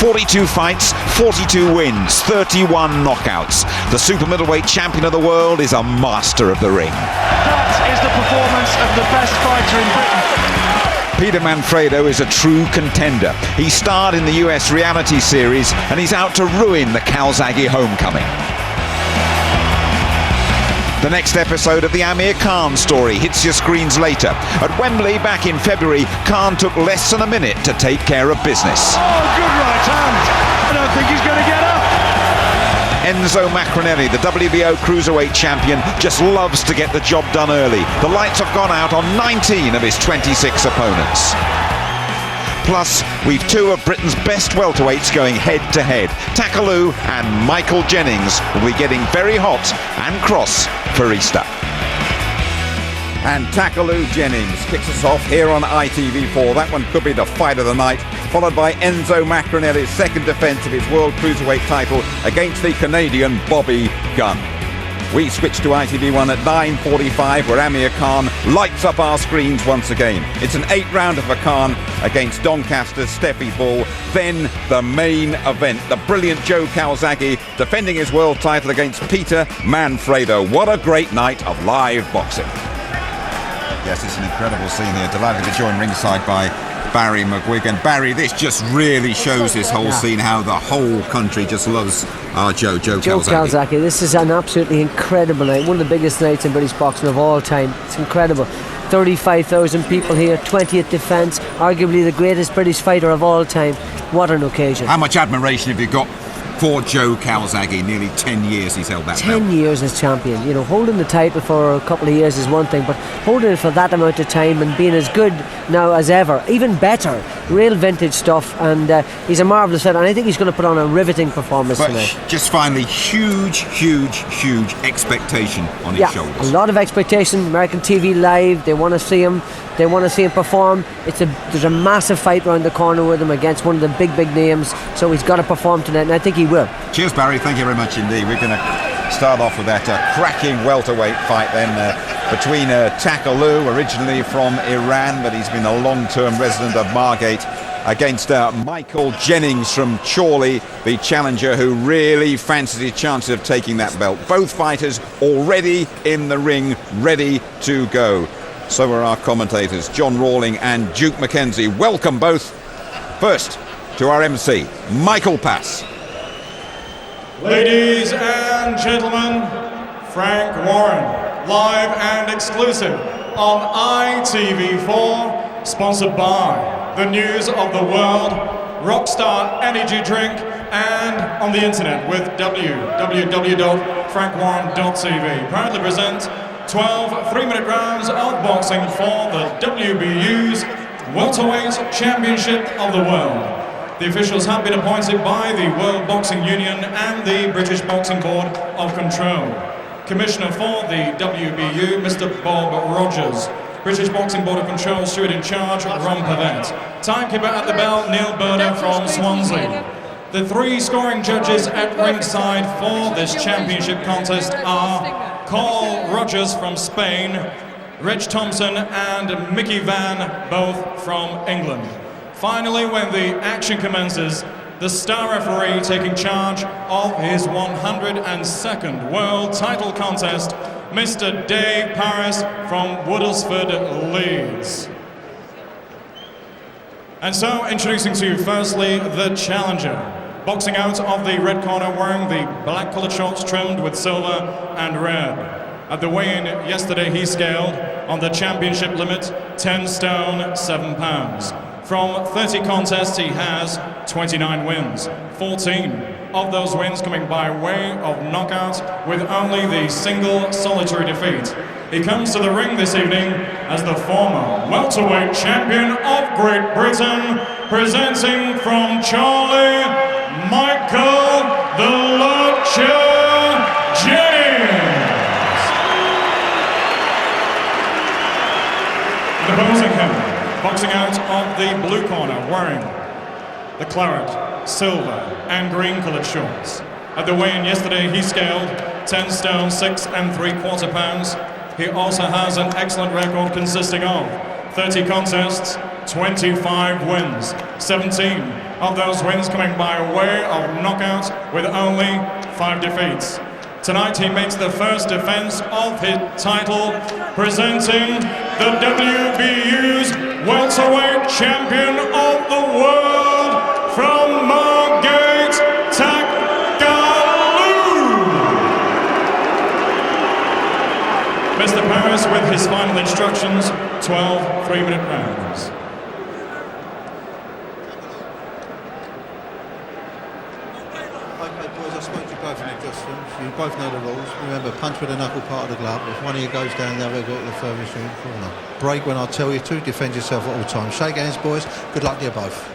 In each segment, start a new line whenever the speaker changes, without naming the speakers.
42 fights, 42 wins, 31 knockouts. The super middleweight champion of the world is a master of the ring.
That is the performance of the best fighter in Britain.
Peter Manfredo is a true contender. He starred in the US reality series and he's out to ruin the Calzaghe homecoming. The next episode of the Amir Khan story hits your screens later. At Wembley back in February, Khan took less than a minute to take care of business.
Oh, good right hand. I don't think he's going to get up.
Enzo Maccarinelli, the WBO Cruiserweight champion, just loves to get the job done early. The lights have gone out on 19 of his 26 opponents. Plus, we've two of Britain's best welterweights going head-to-head. Takaloo and Michael Jennings will be getting very hot and cross for Easter. And Takaloo Jennings kicks us off here on ITV4. That one could be the fight of the night, followed by Enzo Maccarinelli's second defence of his World Cruiserweight title against the Canadian Bobby Gunn. We switch to ITV1 at 9:45, where Amir Khan lights up our screens once again. It's an 8-rounder for Khan against Doncaster's Steffi Bull. Then the main event, the brilliant Joe Calzaghe defending his world title against Peter Manfredo. What a great night of live boxing. Yes, it's an incredible scene here. Delighted to be joined ringside by Barry McGuigan. Barry, this just really shows this whole scene, how the whole country just loves our Joe Calzaghe.
This is an absolutely incredible night. One of the biggest nights in British boxing of all time. It's incredible. 35,000 people here, 20th defence, arguably the greatest British fighter of all time. What an occasion.
How much admiration have you got for Joe Calzaghe? Nearly 10 years he's held that belt.
10 years as champion. You know, holding the title for a couple of years is one thing, but holding it for that amount of time and being as good now as ever, even better, real vintage stuff, and he's a marvellous fighter, and I think he's going to put on a riveting performance tonight.
Just finally, huge expectation on his shoulders.
A lot of expectation. American TV Live, they want to see him. They want to see him perform. There's a massive fight around the corner with him against one of the big names, so he's got to perform tonight, and I think he will.
Cheers, Barry. Thank you very much indeed. We're going to start off with that cracking welterweight fight then between Takaloo, originally from Iran, but he's been a long-term resident of Margate, against Michael Jennings from Chorley, the challenger who really fancies his chances of taking that belt. Both fighters already in the ring, ready to go. So are our commentators, John Rawling and Duke Mackenzie. Welcome both. First, to our MC, Michael Pass.
Ladies and gentlemen, Frank Warren, live and exclusive on ITV4, sponsored by the News of the World, Rockstar Energy Drink, and on the internet with www.frankwarren.tv. Proudly present 12 3-minute rounds of boxing for the WBU's Welterweight Championship of the World. The officials have been appointed by the World Boxing Union and the British Boxing Board of Control. Commissioner for the WBU, Mr. Bob Rogers. British Boxing Board of Control steward in charge, Ron Pavett. Timekeeper at the bell, Neil Burner from Swansea. The 3 scoring judges at ringside for this championship contest are Carl Rogers from Spain, Rich Thompson and Mickey Van, both from England. Finally, when the action commences, the star referee taking charge of his 102nd world title contest, Mr. Dave Pryce from Woodlesford, Leeds. And so, introducing to you firstly, the challenger. Boxing out of the red corner, wearing the black coloured shorts trimmed with silver and red. At the weigh-in yesterday, he scaled on the championship limit, 10 stone, 7 pounds. From 30 contests, he has 29 wins, 14 of those wins coming by way of knockout, with only the single solitary defeat. He comes to the ring this evening as the former welterweight champion of Great Britain, presenting from Chorley, Michael the Lurcher Jennings. The opposing him, boxing out of the blue corner, wearing the claret, silver and green coloured shorts. At the weigh-in yesterday, he scaled 10 stone, 6 3/4 pounds. He also has an excellent record consisting of 30 contests, 25 wins, 17 of those wins coming by way of knockout with only 5 defeats. Tonight he makes the first defense of his title, presenting the WBU's welterweight champion of the world from Margate, Takaloo. Mr. Pryce with his final instructions, 12 3-minute rounds.
Okay, boys, I spoke to you both in the dressing room. You both know the rules. Remember, punch with the knuckle part of the glove. If one of you goes down, the other go to the furthest corner. Break when I tell you to. Defend yourself at all times. Shake hands, boys. Good luck to you both.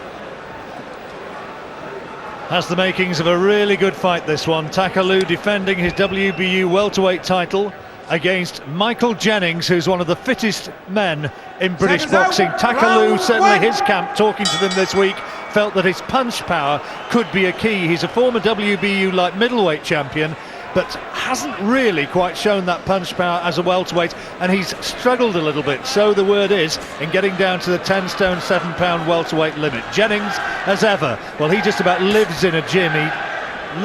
Has the makings of a really good fight, this one. Takaloo defending his WBU welterweight title against Michael Jennings, who's one of the fittest men in British boxing. Takaloo, certainly his camp, talking to them this week, felt that his punch power could be a key. He's a former WBU light middleweight champion, but hasn't really quite shown that punch power as a welterweight, and he's struggled a little bit, so the word is, in getting down to the 10 stone 7 pound welterweight limit. Jennings, as ever, well, he just about lives in a gym. He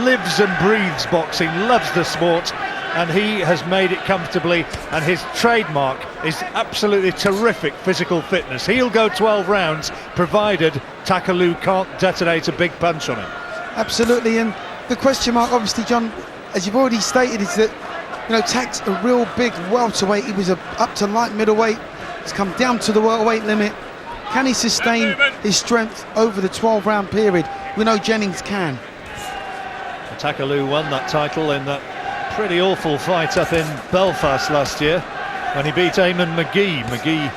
lives and breathes boxing, loves the sport, and he has made it comfortably, and his trademark is absolutely terrific physical fitness. He'll go 12 rounds provided Takaloo can't detonate a big punch on him.
Absolutely, and the question mark, obviously, John, as you've already stated, is that, you know, Tak's a real big welterweight. He was up to light middleweight. He's come down to the welterweight limit. Can he sustain his strength over the 12-round period? We know Jennings can.
Takaloo won that title in that pretty awful fight up in Belfast last year when he beat Eamon McGee. McGee,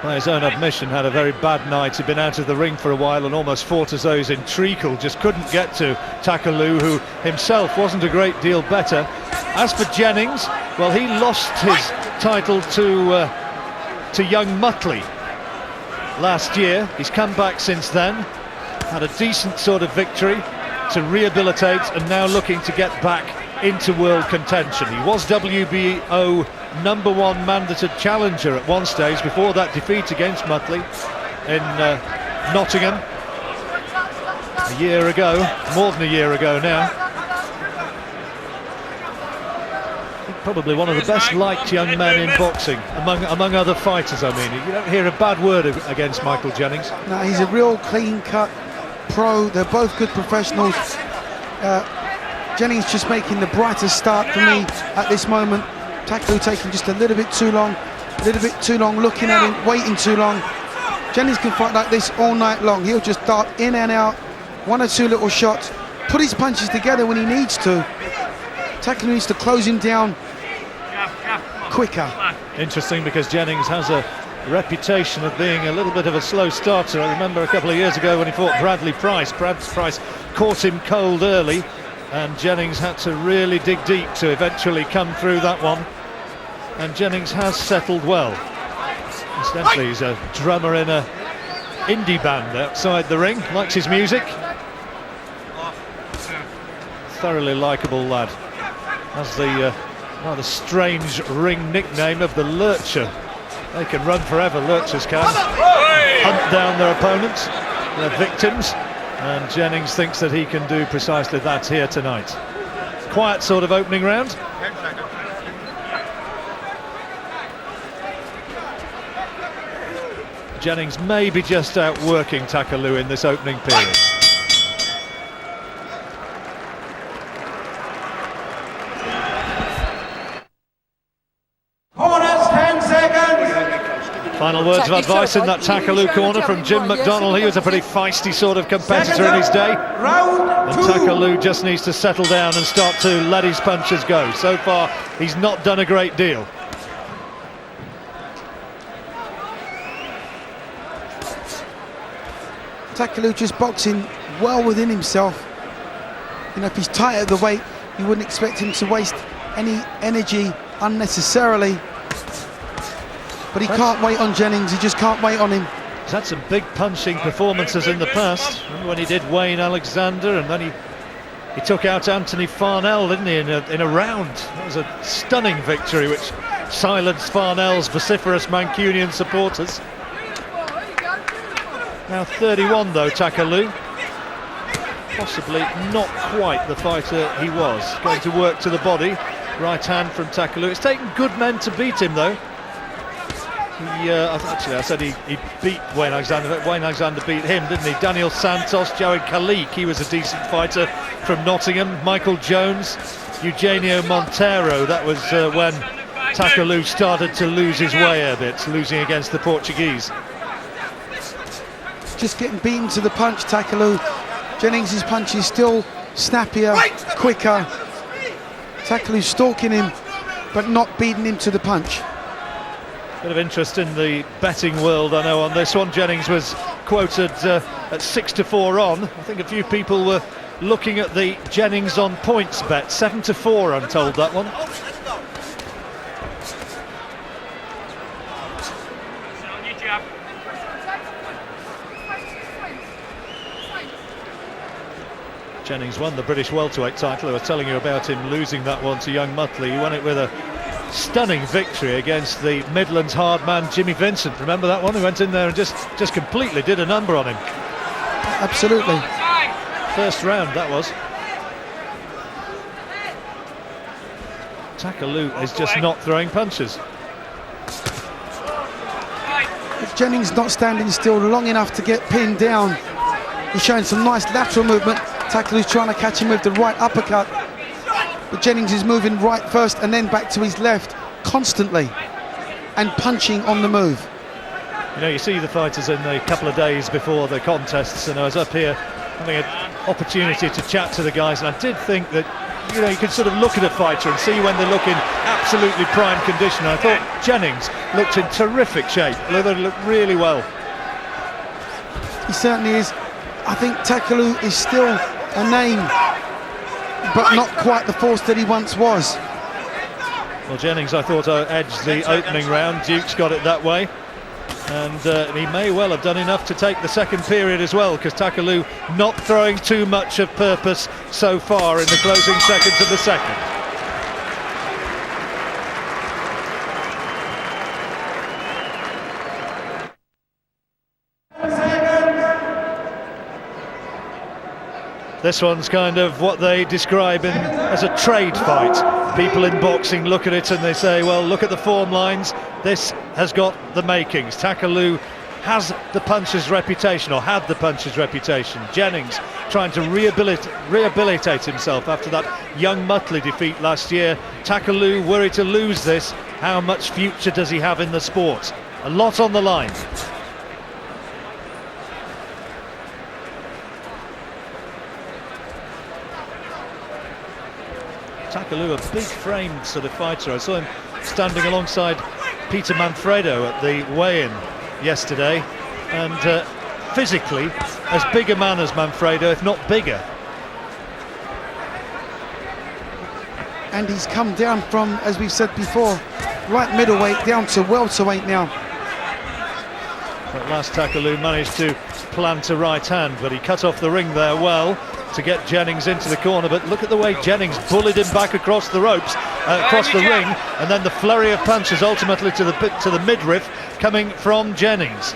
by his own admission, had a very bad night. He'd been out of the ring for a while and almost fought as though he was in treacle, just couldn't get to Takaloo, who himself wasn't a great deal better. As for Jennings, well, he lost his title to young Muttley last year. He's come back since then, had a decent sort of victory to rehabilitate, and now looking to get back into world contention. He was WBO #1 mandated challenger at one stage before that defeat against Muttley in Nottingham a year ago, more than a year ago now. Probably one of the best liked young men in boxing, among other fighters. I mean, you don't hear a bad word against Michael Jennings.
No, he's a real clean-cut pro. They're both good professionals. Jennings just making the brightest start for me at this moment. Takaloo taking just a little bit too long, looking at him, waiting too long. Jennings can fight like this all night long. He'll just dart in and out, 1 or 2 little shots, put his punches together when he needs to. Takaloo needs to close him down quicker.
Interesting, because Jennings has a reputation of being a little bit of a slow starter. I remember a couple of years ago when he fought Bradley Pryce. Pryce caught him cold early, and Jennings had to really dig deep to eventually come through that one. And Jennings has settled well. Incidentally, he's a drummer in a indie band outside the ring, likes his music. Thoroughly likeable lad. Has the rather strange ring nickname of the Lurcher. They can run forever, Lurchers can. Hunt down their opponents, their victims, and Jennings thinks that he can do precisely that here tonight. Quiet sort of opening round. Jennings may be just outworking Takaloo in this opening period.
Corners, 10 seconds.
Final words of advice in that Takaloo corner from Jim McDonnell. He was a pretty feisty sort of competitor in his day. And Takaloo just needs to settle down and start to let his punches go. So far, he's not done a great deal.
Takaloo just boxing well within himself. You know, if he's tight at the weight, you wouldn't expect him to waste any energy unnecessarily. But he can't wait on Jennings, he just can't wait on him.
He's had some big punching performances in the past. Remember when he did Wayne Alexander, and then he took out Anthony Farnell, didn't he, in a round. That was a stunning victory which silenced Farnell's vociferous Mancunian supporters. Now 31 though, Takaloo. possibly not quite the fighter he was. Going to work to the body, right hand from Takaloo. It's taken good men to beat him though. Actually I said he beat Wayne Alexander. Wayne Alexander beat him, didn't he? Daniel Santos, Joey Kalik, he was a decent fighter from Nottingham. Michael Jones, Eugenio Monteiro, that was when Takaloo started to lose his way a bit, losing against the Portuguese.
Just getting beaten to the punch, Takaloo. Jennings' punch is still snappier, quicker. Takaloo stalking him, but not beating him to the punch.
Bit of interest in the betting world, I know, on this one. Jennings was quoted at 6-4 on. I think a few people were looking at the Jennings on points bet. 7-4, I'm told, that one. Jennings won the British welterweight title. I was telling you about him losing that one to young Mutley. He won it with a stunning victory against the Midlands hard man Jimmy Vincent. Remember that one? Who went in there and just completely did a number on him.
Absolutely.
First round that was. Takaloo is just not throwing punches.
If Jennings not standing still long enough to get pinned down. He's showing some nice lateral movement. Takaloo's trying to catch him with the right uppercut. But Jennings is moving right first and then back to his left constantly and punching on the move.
You know, you see the fighters in the couple of days before the contests, and I was up here having an opportunity to chat to the guys, and I did think that, you know, you could sort of look at a fighter and see when they look in absolutely prime condition. I thought Jennings looked in terrific shape. They looked really well.
He certainly is. I think Takaloo is still a name, but not quite the force that he once was.
Well, Jennings, I thought, edged the opening round. Duke's got it that way, and he may well have done enough to take the second period as well, because Takaloo not throwing too much of purpose so far in the closing seconds of the second. This one's kind of what they describe as a trade fight. People in boxing look at it and they say, well, look at the form lines. This has got the makings. Takaloo has the puncher's reputation, or had the puncher's reputation. Jennings trying to rehabilitate himself after that young Mutley defeat last year. Takaloo worried to lose this. How much future does he have in the sport? A lot on the line. Takaloo, a big-framed sort of fighter. I saw him standing alongside Peter Manfredo at the weigh-in yesterday, and physically as big a man as Manfredo, if not bigger.
And he's come down from, as we've said before, right middleweight down to welterweight now.
At last, Takaloo managed to plant a right hand, but he cut off the ring there well to get Jennings into the corner. But look at the way Jennings bullied him back across the ropes, across the ring, and then the flurry of punches ultimately to the midriff coming from Jennings.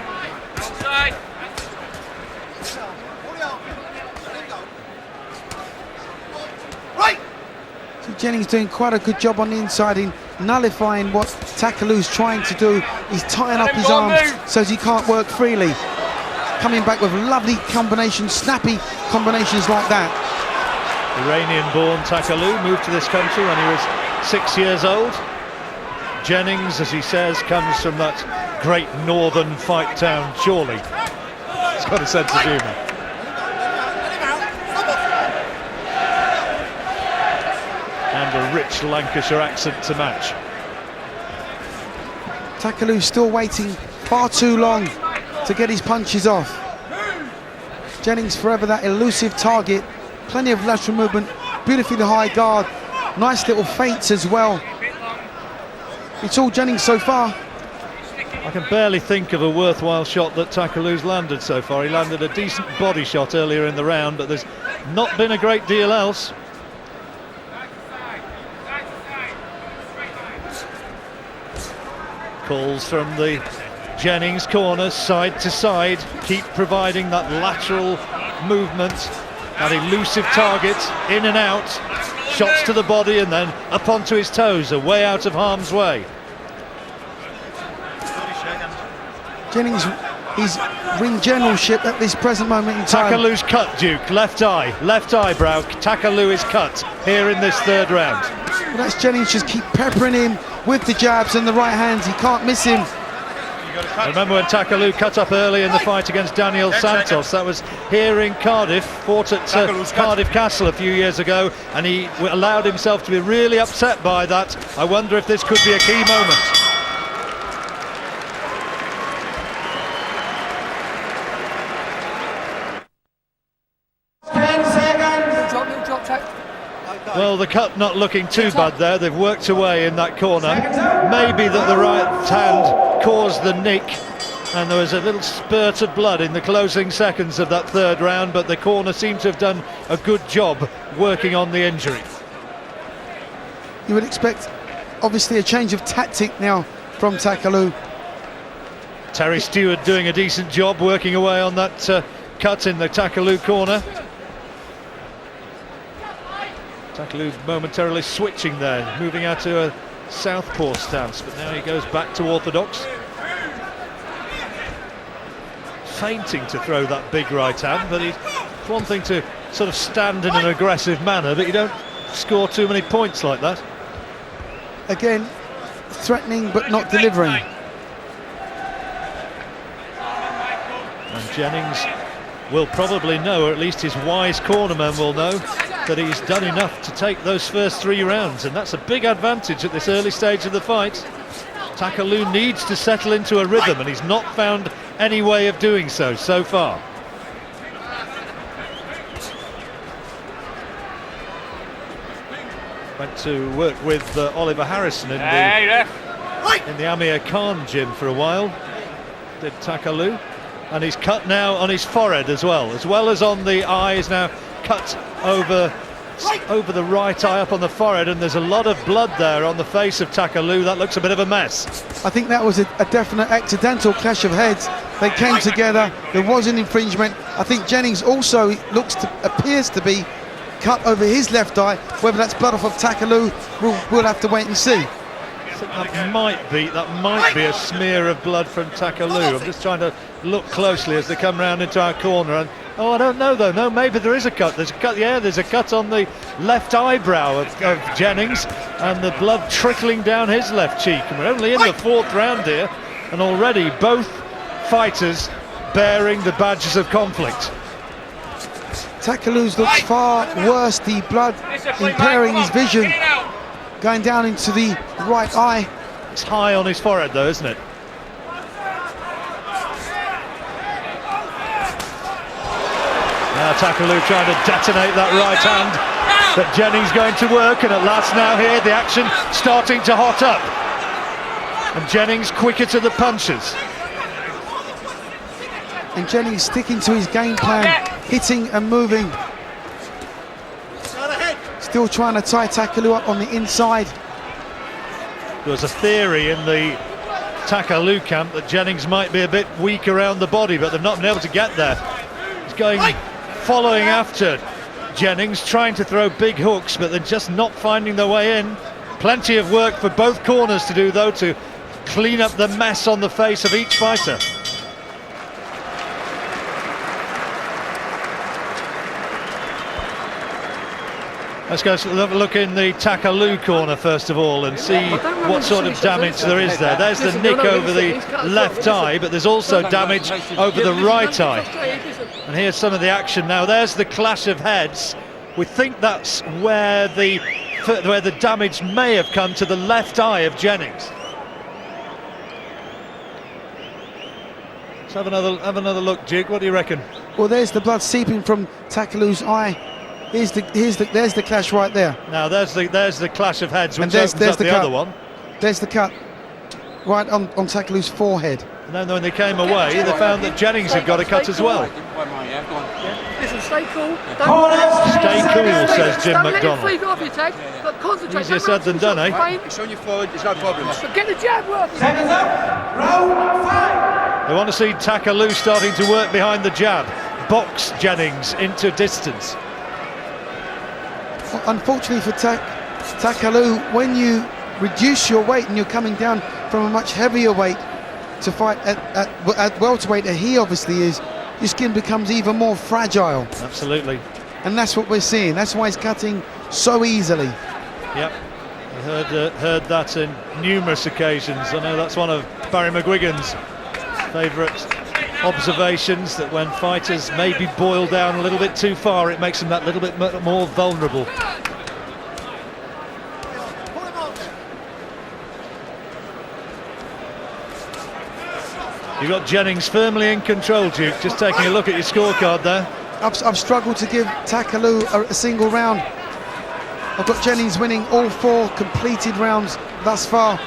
So Jennings doing quite a good job on the inside in nullifying what Takaloo's trying to do. He's tying up his arms so he can't work freely. Coming back with lovely combinations, snappy combinations like that.
Iranian-born Takaloo moved to this country when he was 6 years old. Jennings, as he says, comes from that great northern fight town, Chorley. He's got a sense of humour. And a rich Lancashire accent to match.
Takaloo still waiting far too long to get his punches off. Jennings forever that elusive target. Plenty of lateral movement, beautifully high guard, nice little feints as well. It's all Jennings so far.
I can barely think of a worthwhile shot that Takaloo's landed so far. He landed a decent body shot earlier in the round, but there's not been a great deal else. Calls from the Jennings corner, side to side, keep providing that lateral movement That elusive target, in and out, shots to the body and then up onto his toes, away out of harm's way.
Jennings, his ring generalship at this present moment in time.
Takaloo's cut, Duke, left eyebrow. Takaloo is cut here in this third round.
Well, that's Jennings just keep peppering him with the jabs and the right hands. He can't miss him.
Remember when Takaloo cut up early in the fight against Daniel Santos? That was here in Cardiff, fought at Cardiff Castle a few years ago, and he allowed himself to be really upset by that. I wonder if this could be a key moment. Well, the cut not looking too bad there. They've worked away in that corner. Maybe that the right hand caused the nick, and there was a little spurt of blood in the closing seconds of that third round, but the corner seemed to have done a good job working on the injury.
You would expect, obviously, a change of tactic now from Takaloo.
Terry Stewart doing a decent job working away on that cut in the Takaloo corner. Takaloo momentarily switching there, moving out to a southpaw stance, but now he goes back to orthodox. Feinting to throw that big right hand, but it's one thing to sort of stand in an aggressive manner, but you don't score too many points like that.
Again, threatening but not delivering.
And Jennings will probably know, or at least his wise cornerman will know, that he's done enough to take those first 3 rounds, and that's a big advantage at this early stage of the fight. Takaloo needs to settle into a rhythm, and he's not found any way of doing so far. Went to work with Oliver Harrison in the Amir Khan gym for a while, did Takaloo, and he's cut now on his forehead as well as on the eye. Is now cut over the right eye, up on the forehead, and there's a lot of blood there on the face of Takaloo. That looks a bit of a mess.
I think that was a definite accidental clash of heads. They came together, there was an infringement. I think Jennings also appears to be cut over his left eye. Whether that's blood off of Takaloo, we'll have to wait and see.
I think that might be a smear of blood from Takaloo. I'm just trying to look closely as they come round into our corner, and I don't know though. No, maybe there is a cut. There's a cut. Yeah, there's a cut on the left eyebrow of Jennings, and the blood trickling down his left cheek. And we're only in the 4th round here, and already both fighters bearing the badges of conflict.
Takaloo's looks far worse. The blood impairing his vision, going down into the right eye.
It's high on his forehead though, isn't it? Now Takaloo trying to detonate that right hand, but Jennings going to work, and at last now here the action starting to hot up, and Jennings quicker to the punches.
And Jennings sticking to his game plan, hitting and moving. Still trying to tie Takaloo up on the inside.
There was a theory in the Takaloo camp that Jennings might be a bit weak around the body, but they've not been able to get there. He's following after Jennings, trying to throw big hooks, but they're just not finding their way in. Plenty of work for both corners to do though, to clean up the mess on the face of each fighter. Let's go have a look in the Takaloo corner first of all and see what sort of damage there is there. There's the nick over the left eye, but there's also damage over the right eye. And here's some of the action now. There's the clash of heads. We think that's where the damage may have come to the left eye of Jennings. Let's have another look, Duke. What do you reckon?
Well, there's the blood seeping from Takaloo's eye. There's the clash right there.
Now there's the clash of heads, which
and there's
opens up the other one.
There's the cut right on Takaloo's forehead.
And then when they came away, they found that Jennings had got a cut as well.
Listen, stay cool.
Stay cool, says Jim McDonald.
Easier
said than done, eh?
It's on your forward, there's no problems. But get the jab working.
Seconds up. Round 5.
They want to see Takaloo starting to work behind the jab, box Jennings into distance.
Well, unfortunately for Takaloo, when you reduce your weight and you're coming down from a much heavier weight to fight at welterweight, that he obviously is, your skin becomes even more fragile.
Absolutely.
And that's what we're seeing. That's why he's cutting so easily.
Yep. I heard that in numerous occasions. I know that's one of Barry McGuigan's favourite observations, that when fighters maybe boil down a little bit too far, it makes them that little bit more vulnerable. You've got Jennings firmly in control, Duke. Just taking a look at your scorecard there.
I've struggled to give Takaloo a single round. I've got Jennings winning all 4 completed rounds thus far.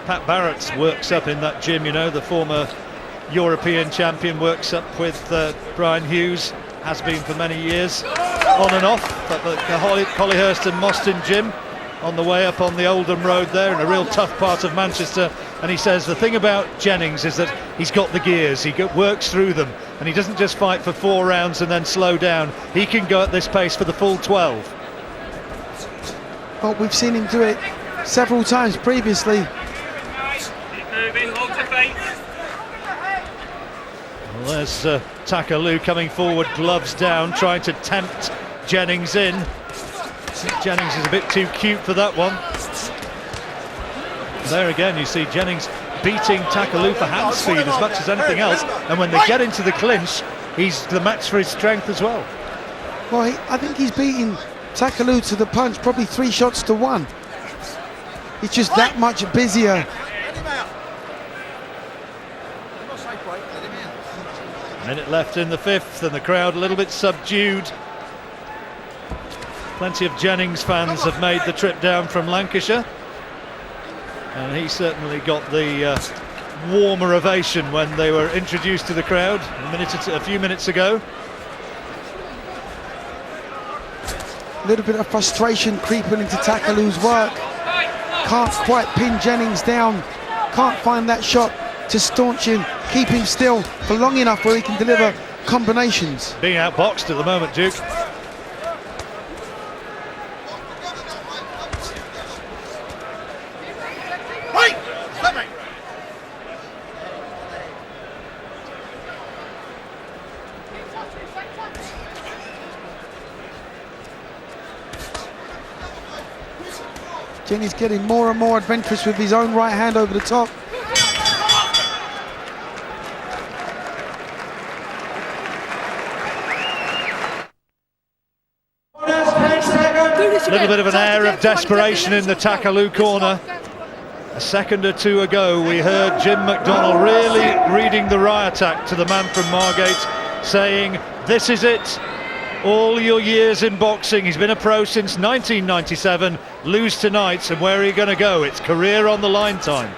Pat Barrett works up in that gym, you know, the former European champion, works up with Brian Hughes, has been for many years, on and off, at the Collyhurst and Moston gym, on the way up on the Oldham Road there, in a real tough part of Manchester. And he says the thing about Jennings is that he's got the gears, he works through them, and he doesn't just fight for 4 rounds and then slow down. He can go at this pace for the full 12.
Well, we've seen him do it several times previously.
Well, there's Takaloo coming forward, gloves down, trying to tempt Jennings in. Jennings is a bit too cute for that one. There again, you see Jennings beating Takaloo for hand speed as much as anything else, and when they get into the clinch, he's the match for his strength as well.
Well, I think he's beating Takaloo to the punch, probably 3 shots to 1. He's just that much busier.
A minute left in the 5th, and the crowd a little bit subdued. Plenty of Jennings fans have made the trip down from Lancashire, and he certainly got the warmer ovation when they were introduced to the crowd a few minutes ago.
A little bit of frustration creeping into Takaloo's work. Can't quite pin Jennings down. Can't find that shot to staunch him, keep him still for long enough where he can deliver combinations.
Being outboxed at the moment, Duke.
Jennings getting more and more adventurous with his own right hand over the top.
A little bit of an air of desperation in the Takaloo corner. A second or two ago, we heard Jim McDonnell really reading the riot act to the man from Margate, saying, "This is it. All your years in boxing, he's been a pro since 1997, lose tonight, and where are you going to go? It's career on the line time."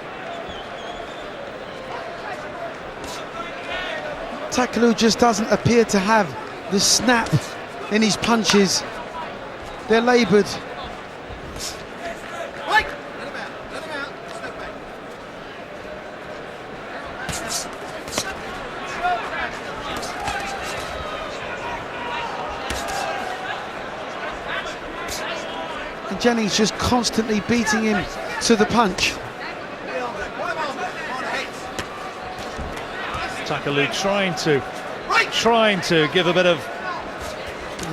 Takaloo just doesn't appear to have the snap in his punches. They're laboured. And Jennings just constantly beating him to the punch.
Takaloo trying to give a bit of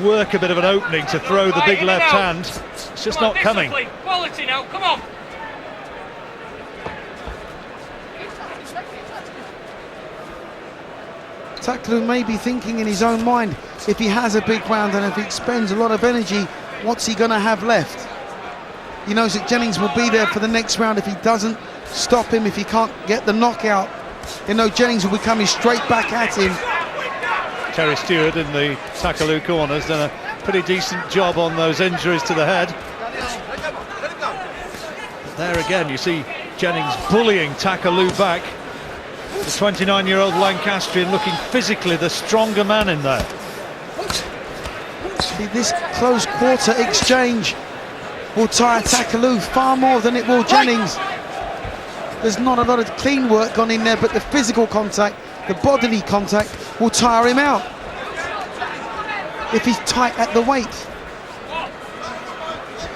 work, a bit of an opening to throw the big left hand. It's just not coming.
Quality now, come on.
Takaloo may be thinking in his own mind, if he has a big round and if he expends a lot of energy, what's he going to have left? He knows that Jennings will be there for the next round if he doesn't stop him, if he can't get the knockout. You know, Jennings will be coming straight back at him.
Terry Stewart in the Takaloo corner has done a pretty decent job on those injuries to the head. But there again, you see Jennings bullying Takaloo back. The 29-year-old Lancastrian looking physically the stronger man in there.
See, this close quarter exchange will tire Takaloo far more than it will Jennings. There's not a lot of clean work gone in there, but the physical contact, the bodily contact will tire him out. if he's tight at the weight.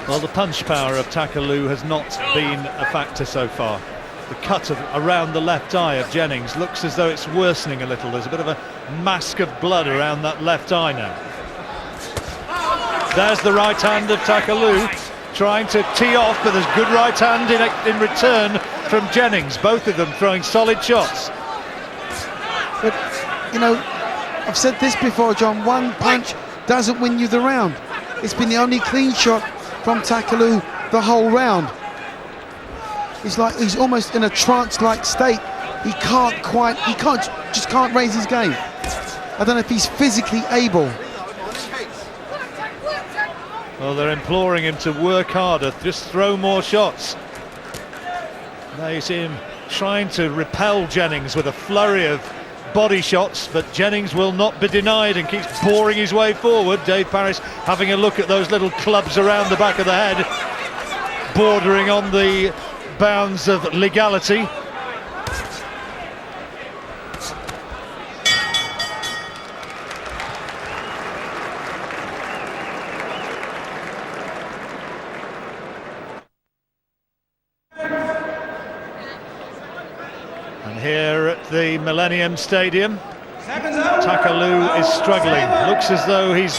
Well, the punch power of Takaloo has not been a factor so far. The cut around the left eye of Jennings looks as though it's worsening a little. There's a bit of a mask of blood around that left eye now. There's the right hand of Takaloo, trying to tee off, but there's good right hand in return from Jennings. Both of them throwing solid shots.
But, you know, I've said this before, John, one punch doesn't win you the round. It's been the only clean shot from Takaloo the whole round. It's like he's almost in a trance-like state. He just can't raise his game. I don't know if he's physically able.
Well, they're imploring him to work harder, just throw more shots. Now you see him trying to repel Jennings with a flurry of body shots, but Jennings will not be denied and keeps boring his way forward. Dave Parris having a look at those little clubs around the back of the head, bordering on the bounds of legality. And here at the Millennium Stadium, Takaloo is struggling. Looks as though his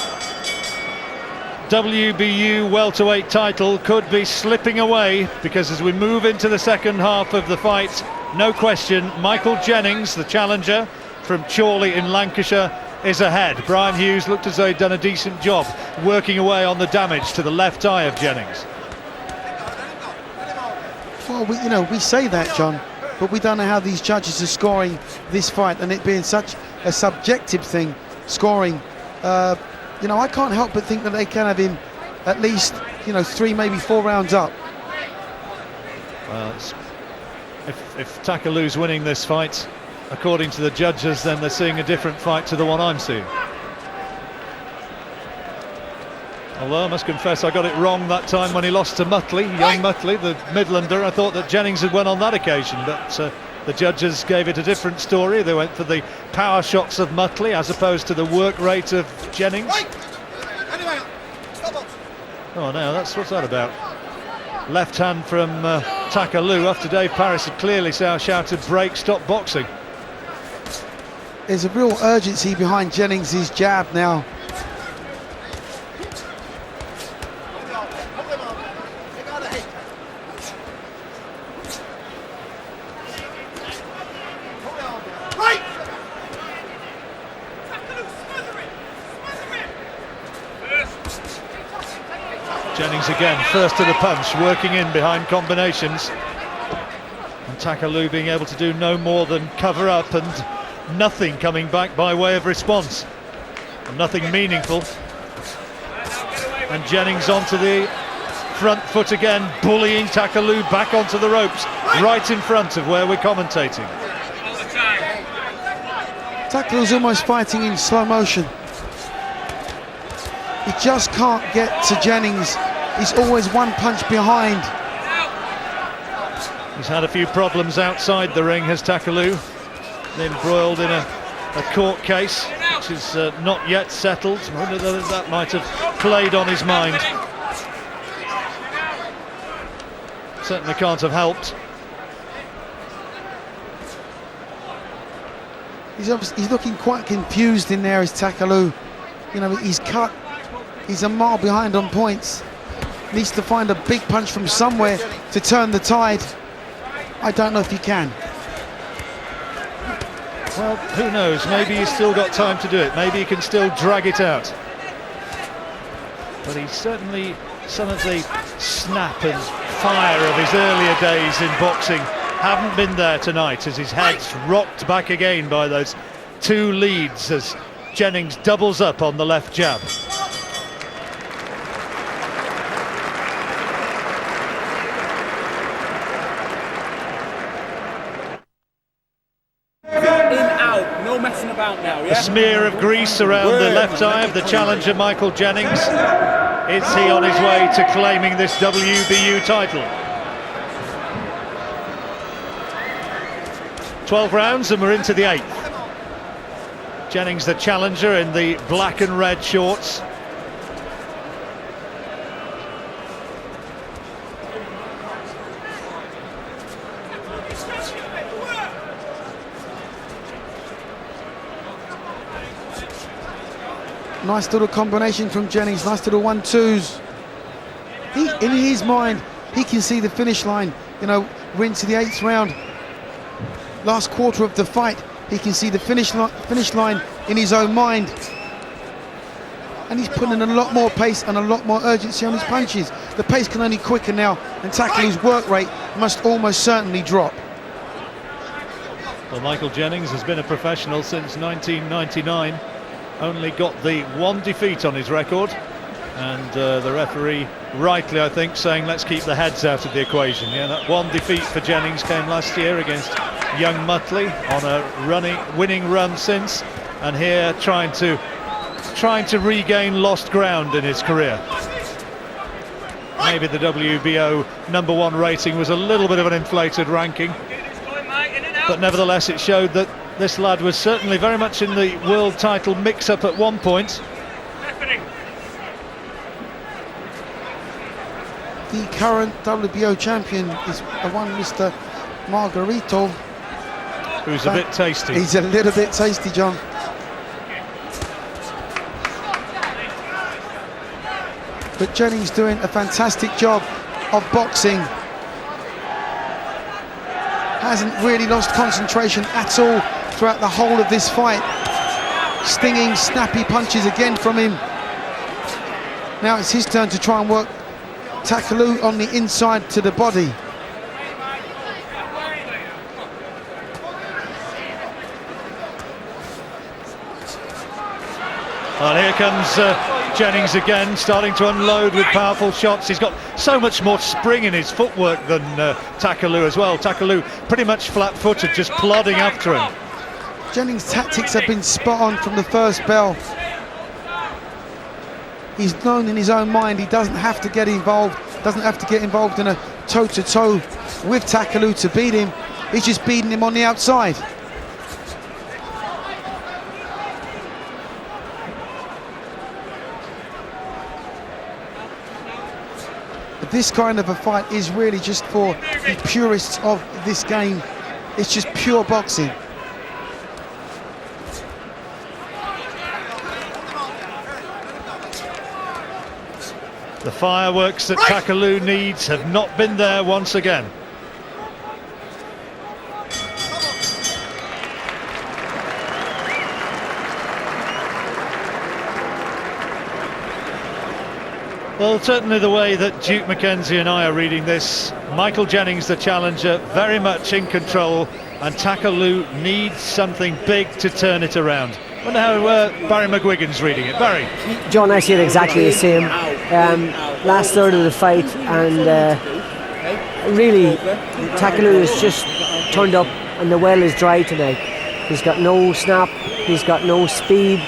WBU welterweight title could be slipping away, because as we move into the second half of the fight, no question, Michael Jennings, the challenger from Chorley in Lancashire, is ahead. Brian Hughes looked as though he'd done a decent job working away on the damage to the left eye of Jennings.
Well, we say that, John, but we don't know how these judges are scoring this fight, and it being such a subjective thing, scoring. I can't help but think that they can have him at least, 3, maybe 4 rounds up.
Well, if Takaloo's winning this fight, according to the judges, then they're seeing a different fight to the one I'm seeing. Although I must confess I got it wrong that time when he lost to Mutley, young Mutley, the Midlander. I thought that Jennings had won on that occasion, but the judges gave it a different story. They went for the power shots of Mutley as opposed to the work rate of Jennings. Oh, now what's that about? Left hand from Takaloo after Dave Parris had clearly shouted break, stop boxing.
There's a real urgency behind Jennings' jab now.
Jennings again, first to the punch, working in behind combinations. And Takaloo being able to do no more than cover up, and nothing coming back by way of response. And nothing meaningful. And Jennings onto the front foot again, bullying Takaloo back onto the ropes, right in front of where we're commentating.
Takaloo's almost fighting in slow motion. He just can't get to Jennings. He's always one punch behind.
He's had a few problems outside the ring, has Takaloo. Embroiled in a court case, which is not yet settled. I wonder whether that might have played on his mind. Certainly can't have helped.
He's looking quite confused in there, is Takaloo. He's cut. He's a mile behind on points. Needs to find a big punch from somewhere to turn the tide. I don't know if he can.
Well, who knows? Maybe he's still got time to do it. Maybe he can still drag it out. But he's certainly, some of the snap and fire of his earlier days in boxing haven't been there tonight, as his head's rocked back again by those 2 leads as Jennings doubles up on the left jab. A smear of grease around the left eye of the challenger Michael Jennings. Is he on his way to claiming this WBU title? 12 rounds and we're into the 8th. Jennings the challenger in the black and red shorts.
Nice little combination from Jennings, nice little 1-2s. In his mind, he can see the finish line. You know, we're into the 8th round. Last quarter of the fight, he can see the finish line in his own mind. And he's putting in a lot more pace and a lot more urgency on his punches. The pace can only quicken now, and Takaloo's work rate must almost certainly drop.
Well, Michael Jennings has been a professional since 1999. Only got the one defeat on his record, and the referee rightly, I think, saying let's keep the heads out of the equation. Yeah, that one defeat for Jennings came last year against young Mutley on a winning run since, and here trying to regain lost ground in his career. Maybe the WBO #1 rating was a little bit of an inflated ranking, but nevertheless it showed that this lad was certainly very much in the world title mix-up at one point.
The current WBO champion is one Mr. Margarito.
Who's a bit tasty.
He's a little bit tasty, John. But Jennings doing a fantastic job of boxing. Hasn't really lost concentration at all throughout the whole of this fight. Stinging, snappy punches again from him. Now it's his turn to try and work Takaloo on the inside to the body.
Well, here comes Jennings again, starting to unload with powerful shots. He's got so much more spring in his footwork than Takaloo as well. Takaloo pretty much flat-footed, just plodding after him.
Jennings' tactics have been spot on from the first bell. He's known in his own mind he doesn't have to get involved, in a toe-to-toe with Takaloo to beat him. He's just beating him on the outside. But this kind of a fight is really just for the purists of this game. It's just pure boxing.
The fireworks that Takaloo needs have not been there once again. Well, certainly the way that Duke McKenzie and I are reading this, Michael Jennings, the challenger, very much in control, and Takaloo needs something big to turn it around. I wonder how Barry McGuigan's reading it. Barry?
John, I see it exactly the same. Last third of the fight, and really, Takaloo has just turned up and the well is dry tonight. He's got no snap, he's got no speed.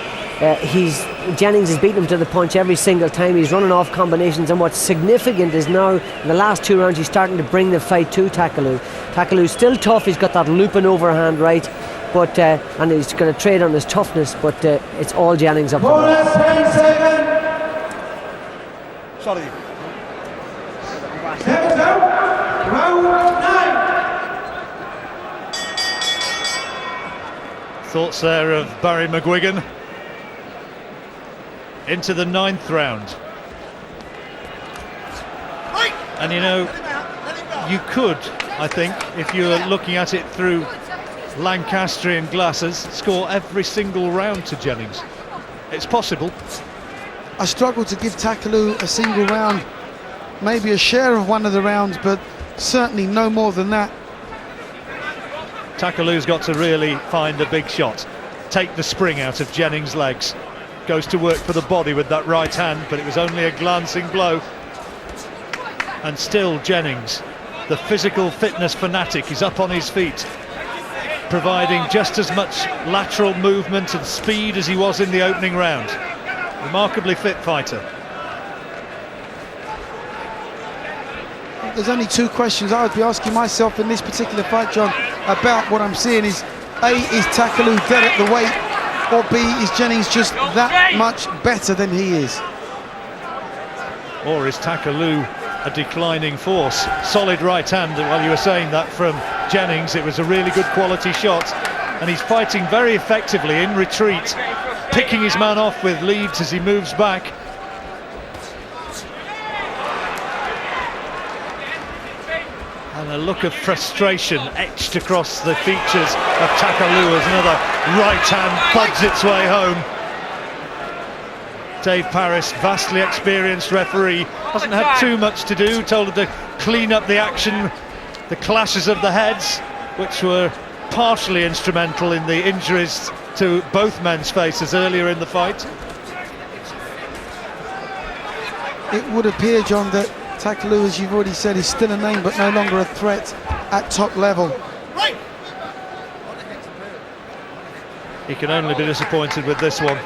Jennings is beating him to the punch every single time. He's running off combinations, and what's significant is now in the last 2 rounds he's starting to bring the fight to Takaloo. Takaloo's still tough, he's got that looping overhand right, but and he's going to trade on his toughness, but it's all Jennings up to
Sorry.
Thoughts there of Barry McGuigan. Into the 9th round. And you know, you could, I think, if you were looking at it through Lancastrian glasses, score every single round to Jennings. It's possible.
I struggle to give Takaloo a single round, maybe a share of one of the rounds, but certainly no more than that.
Takaloo's got to really find a big shot, take the spring out of Jennings' legs. Goes to work for the body with that right hand, but it was only a glancing blow. And still Jennings, the physical fitness fanatic, is up on his feet, providing just as much lateral movement and speed as he was in the opening round. Remarkably fit fighter.
There's only 2 questions I would be asking myself in this particular fight, John, about what I'm seeing is, A, is Takaloo dead at the weight? or B, is Jennings just that much better than he is?
Or is Takaloo a declining force? Solid right hand, while you were saying that from Jennings, it was a really good quality shot, and he's fighting very effectively in retreat, picking his man off with leads as he moves back. And a look of frustration etched across the features of Takaloo as another right hand thuds its way home. Dave Parris, vastly experienced referee, hasn't had too much to do, told him to clean up the action, the clashes of the heads, which were partially instrumental in the injuries to both men's faces earlier in the fight.
It would appear, John, that Takaloo, as you've already said, is still a name but no longer a threat at top level.
He can only be disappointed with this one.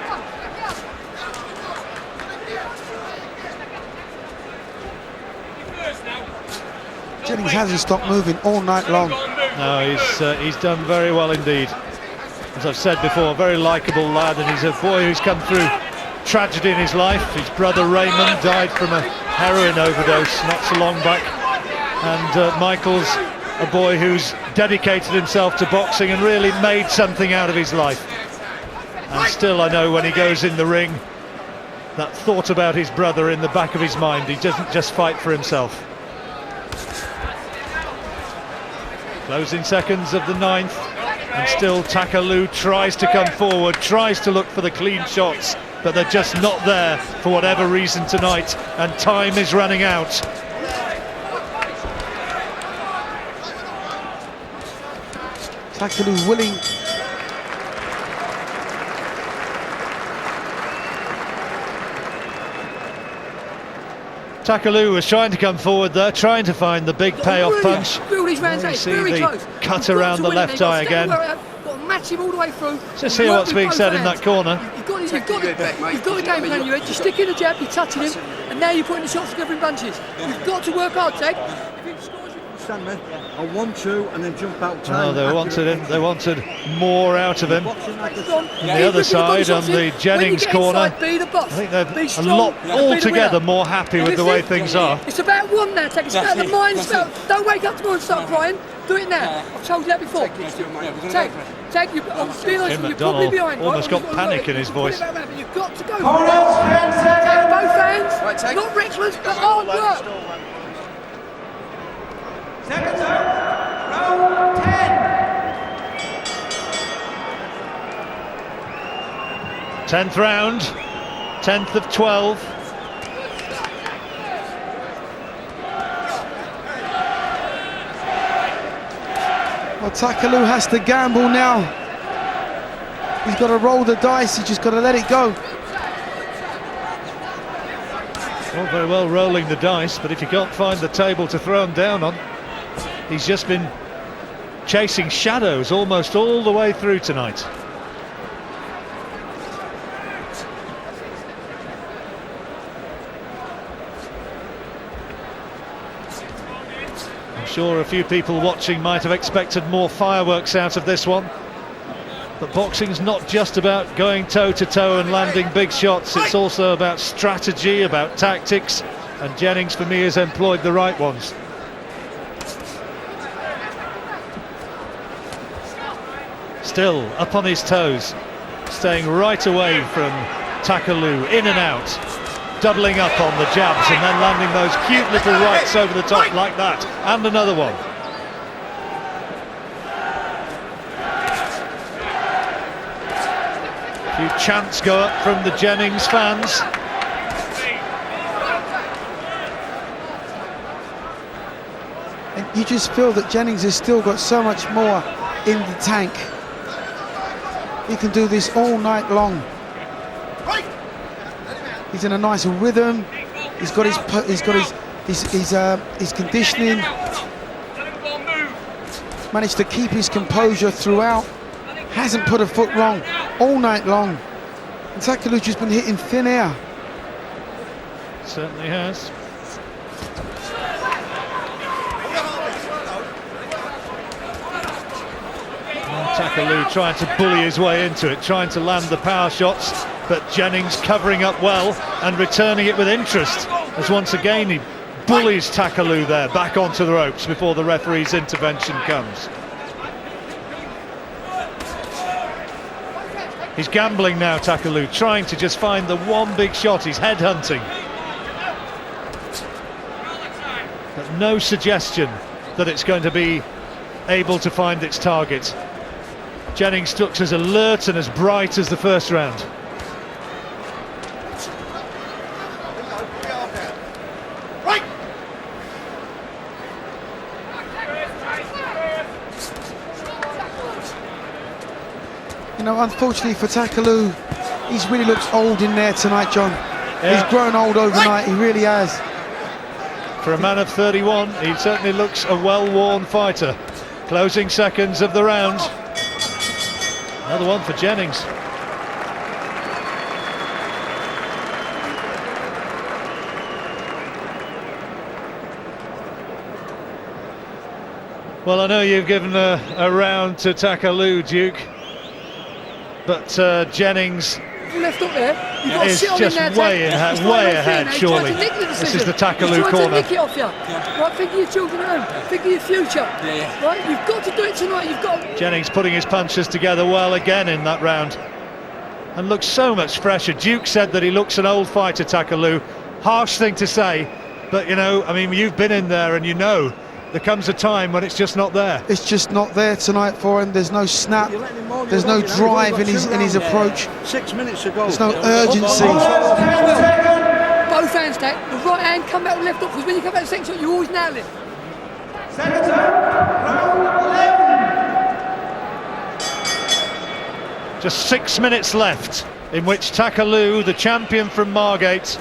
Jennings hasn't stopped moving all night long.
No, he's done very well indeed. As I've said before, a very likeable lad, and he's a boy who's come through tragedy in his life. His brother Raymond died from a heroin overdose not so long back, and Michael's a boy who's dedicated himself to boxing and really made something out of his life. And still, I know when he goes in the ring, that thought about his brother in the back of his mind. He doesn't just fight for himself. Closing seconds of the 9th, and still Takaloo tries to come forward, tries to look for the clean shots, but they're just not there for whatever reason tonight, and time is running out.
Takaloo willing.
Takaloo was trying to come forward there, trying to find the big payoff punch.
You
see the cut around the left eye again.
Match him all the way through.
Just hear what's being said in that corner.
You've got the game plan. You stick in the jab, you're touching him, and now you're putting the shots together in bunches. You've got to work hard, Tag.
Stand there, a 1-2 and then jump out.
Oh, they wanted more out of him. On the other side, on the Jennings corner, I think they're a lot altogether more happy with the way things are.
It's about one now, Tag. It's about the mindset. Don't wake up tomorrow and start crying. Do it now. I've told you that before. Tag, I'm being honest, you're probably behind.
Almost got panic in his voice.
You've got to go. Take both hands, not reckless, but hard work.
Seconds out, round 10.
10th round, 10th of 12.
Well, Takaloo has to gamble now. He's got to roll the dice, he's just got to let it go.
Well, very well rolling the dice, but if you can't find the table to throw him down on, he's just been chasing shadows almost all the way through tonight. I'm sure a few people watching might have expected more fireworks out of this one. But boxing's not just about going toe-to-toe and landing big shots, it's also about strategy, about tactics, and Jennings, for me, has employed the right ones. Still up on his toes, staying right away from Takaloo, in and out, doubling up on the jabs and then landing those cute little rights over the top like that, and another one. A few chants go up from the Jennings fans.
And you just feel that Jennings has still got so much more in the tank. He can do this all night long. He's in a nice rhythm. He's got his conditioning. Managed to keep his composure throughout. Hasn't put a foot wrong all night long. And Takaloo's just been hitting thin air.
Certainly has. Takaloo trying to bully his way into it, trying to land the power shots, but Jennings covering up well and returning it with interest, as once again he bullies Takaloo there back onto the ropes before the referee's intervention comes. He's gambling now, Takaloo, trying to just find the one big shot. He's headhunting, but no suggestion that it's going to be able to find its target. Jennings looks as alert and as bright as the first round.
You know, unfortunately for Takaloo, he's really looks old in there tonight, John. Yeah. He's grown old overnight, he really has.
For a man of 31, he certainly looks a well-worn fighter. Closing seconds of the round. Another one for Jennings. Well, I know you've given a round to Takaloo, Duke, but Jennings
left up there. You've got to
is
sit on
just
in there,
way ahead, surely. This is the Takaloo corner.
Nick it off you. Right, think of your children at home. Think of your future. Right, you've got to do it tonight. You've got.
Jennings putting his punches together well again in that round, and looks so much fresher. Duke said that he looks an old fighter, Takaloo. Harsh thing to say, but you know, I mean, you've been in there and you know there comes a time when it's just not there.
It's just not there tonight for him. There's no snap, there's no drive in his approach.
6 minutes ago.
There's no urgency.
Both hands, Tack. The right hand, come back with left up, because when you come back to the second shot, you always nail it.
Just 6 minutes left, in which Takaloo, the champion from Margate,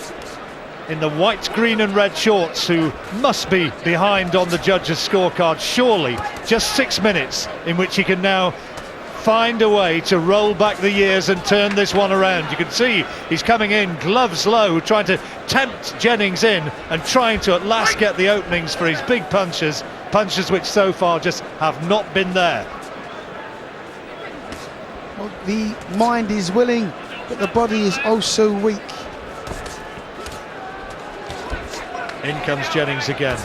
in the white, green and red shorts, who must be behind on the judges' scorecard, surely just 6 minutes in which he can now find a way to roll back the years and turn this one around. You can see he's coming in gloves low, trying to tempt Jennings in and trying to at last get the openings for his big punches which so far just have not been there.
Well, the mind is willing, but the body is oh so weak.
In comes Jennings again.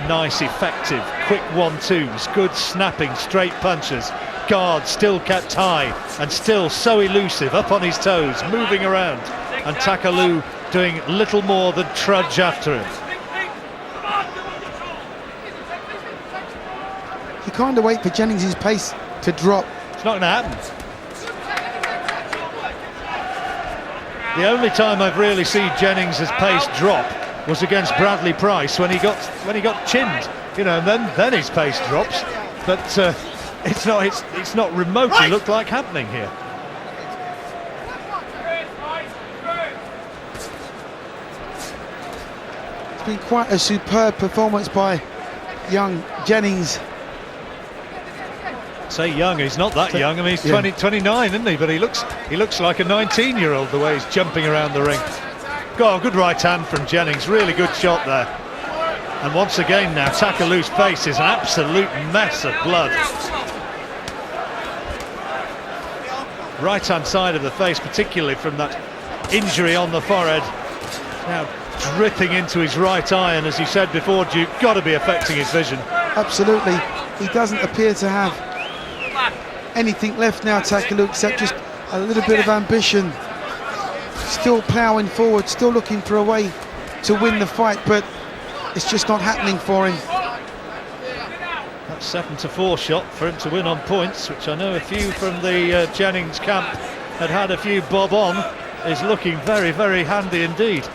Nice, effective, quick 1-2s, good snapping, straight punches. Guard still kept high and still so elusive, up on his toes, moving around. And Takaloo doing little more than trudge after him.
You kind of wait for Jennings' pace to drop.
It's not going to happen. The only time I've really seen Jennings' pace drop was against Bradley Pryce when he got chinned, you know, and then his pace drops. But it's not remotely looked like happening here.
It's been quite a superb performance by young Jennings.
Say young, he's not that young. I mean, he's 29, isn't he? But he looks like a 19-year-old the way he's jumping around the ring. Oh, good right hand from Jennings, really good shot there. And once again now, Takaloo's face is an absolute mess of blood. Right hand side of the face, particularly from that injury on the forehead, now dripping into his right eye, and as you said before, Duke, got to be affecting his vision.
Absolutely, he doesn't appear to have anything left now, Takaloo, except just a little bit of ambition. Still ploughing forward, still looking for a way to win the fight, but it's just not happening for him.
That 7-4 shot for him to win on points, which I know a few from the Jennings camp had a few bob on, is looking very, very handy indeed.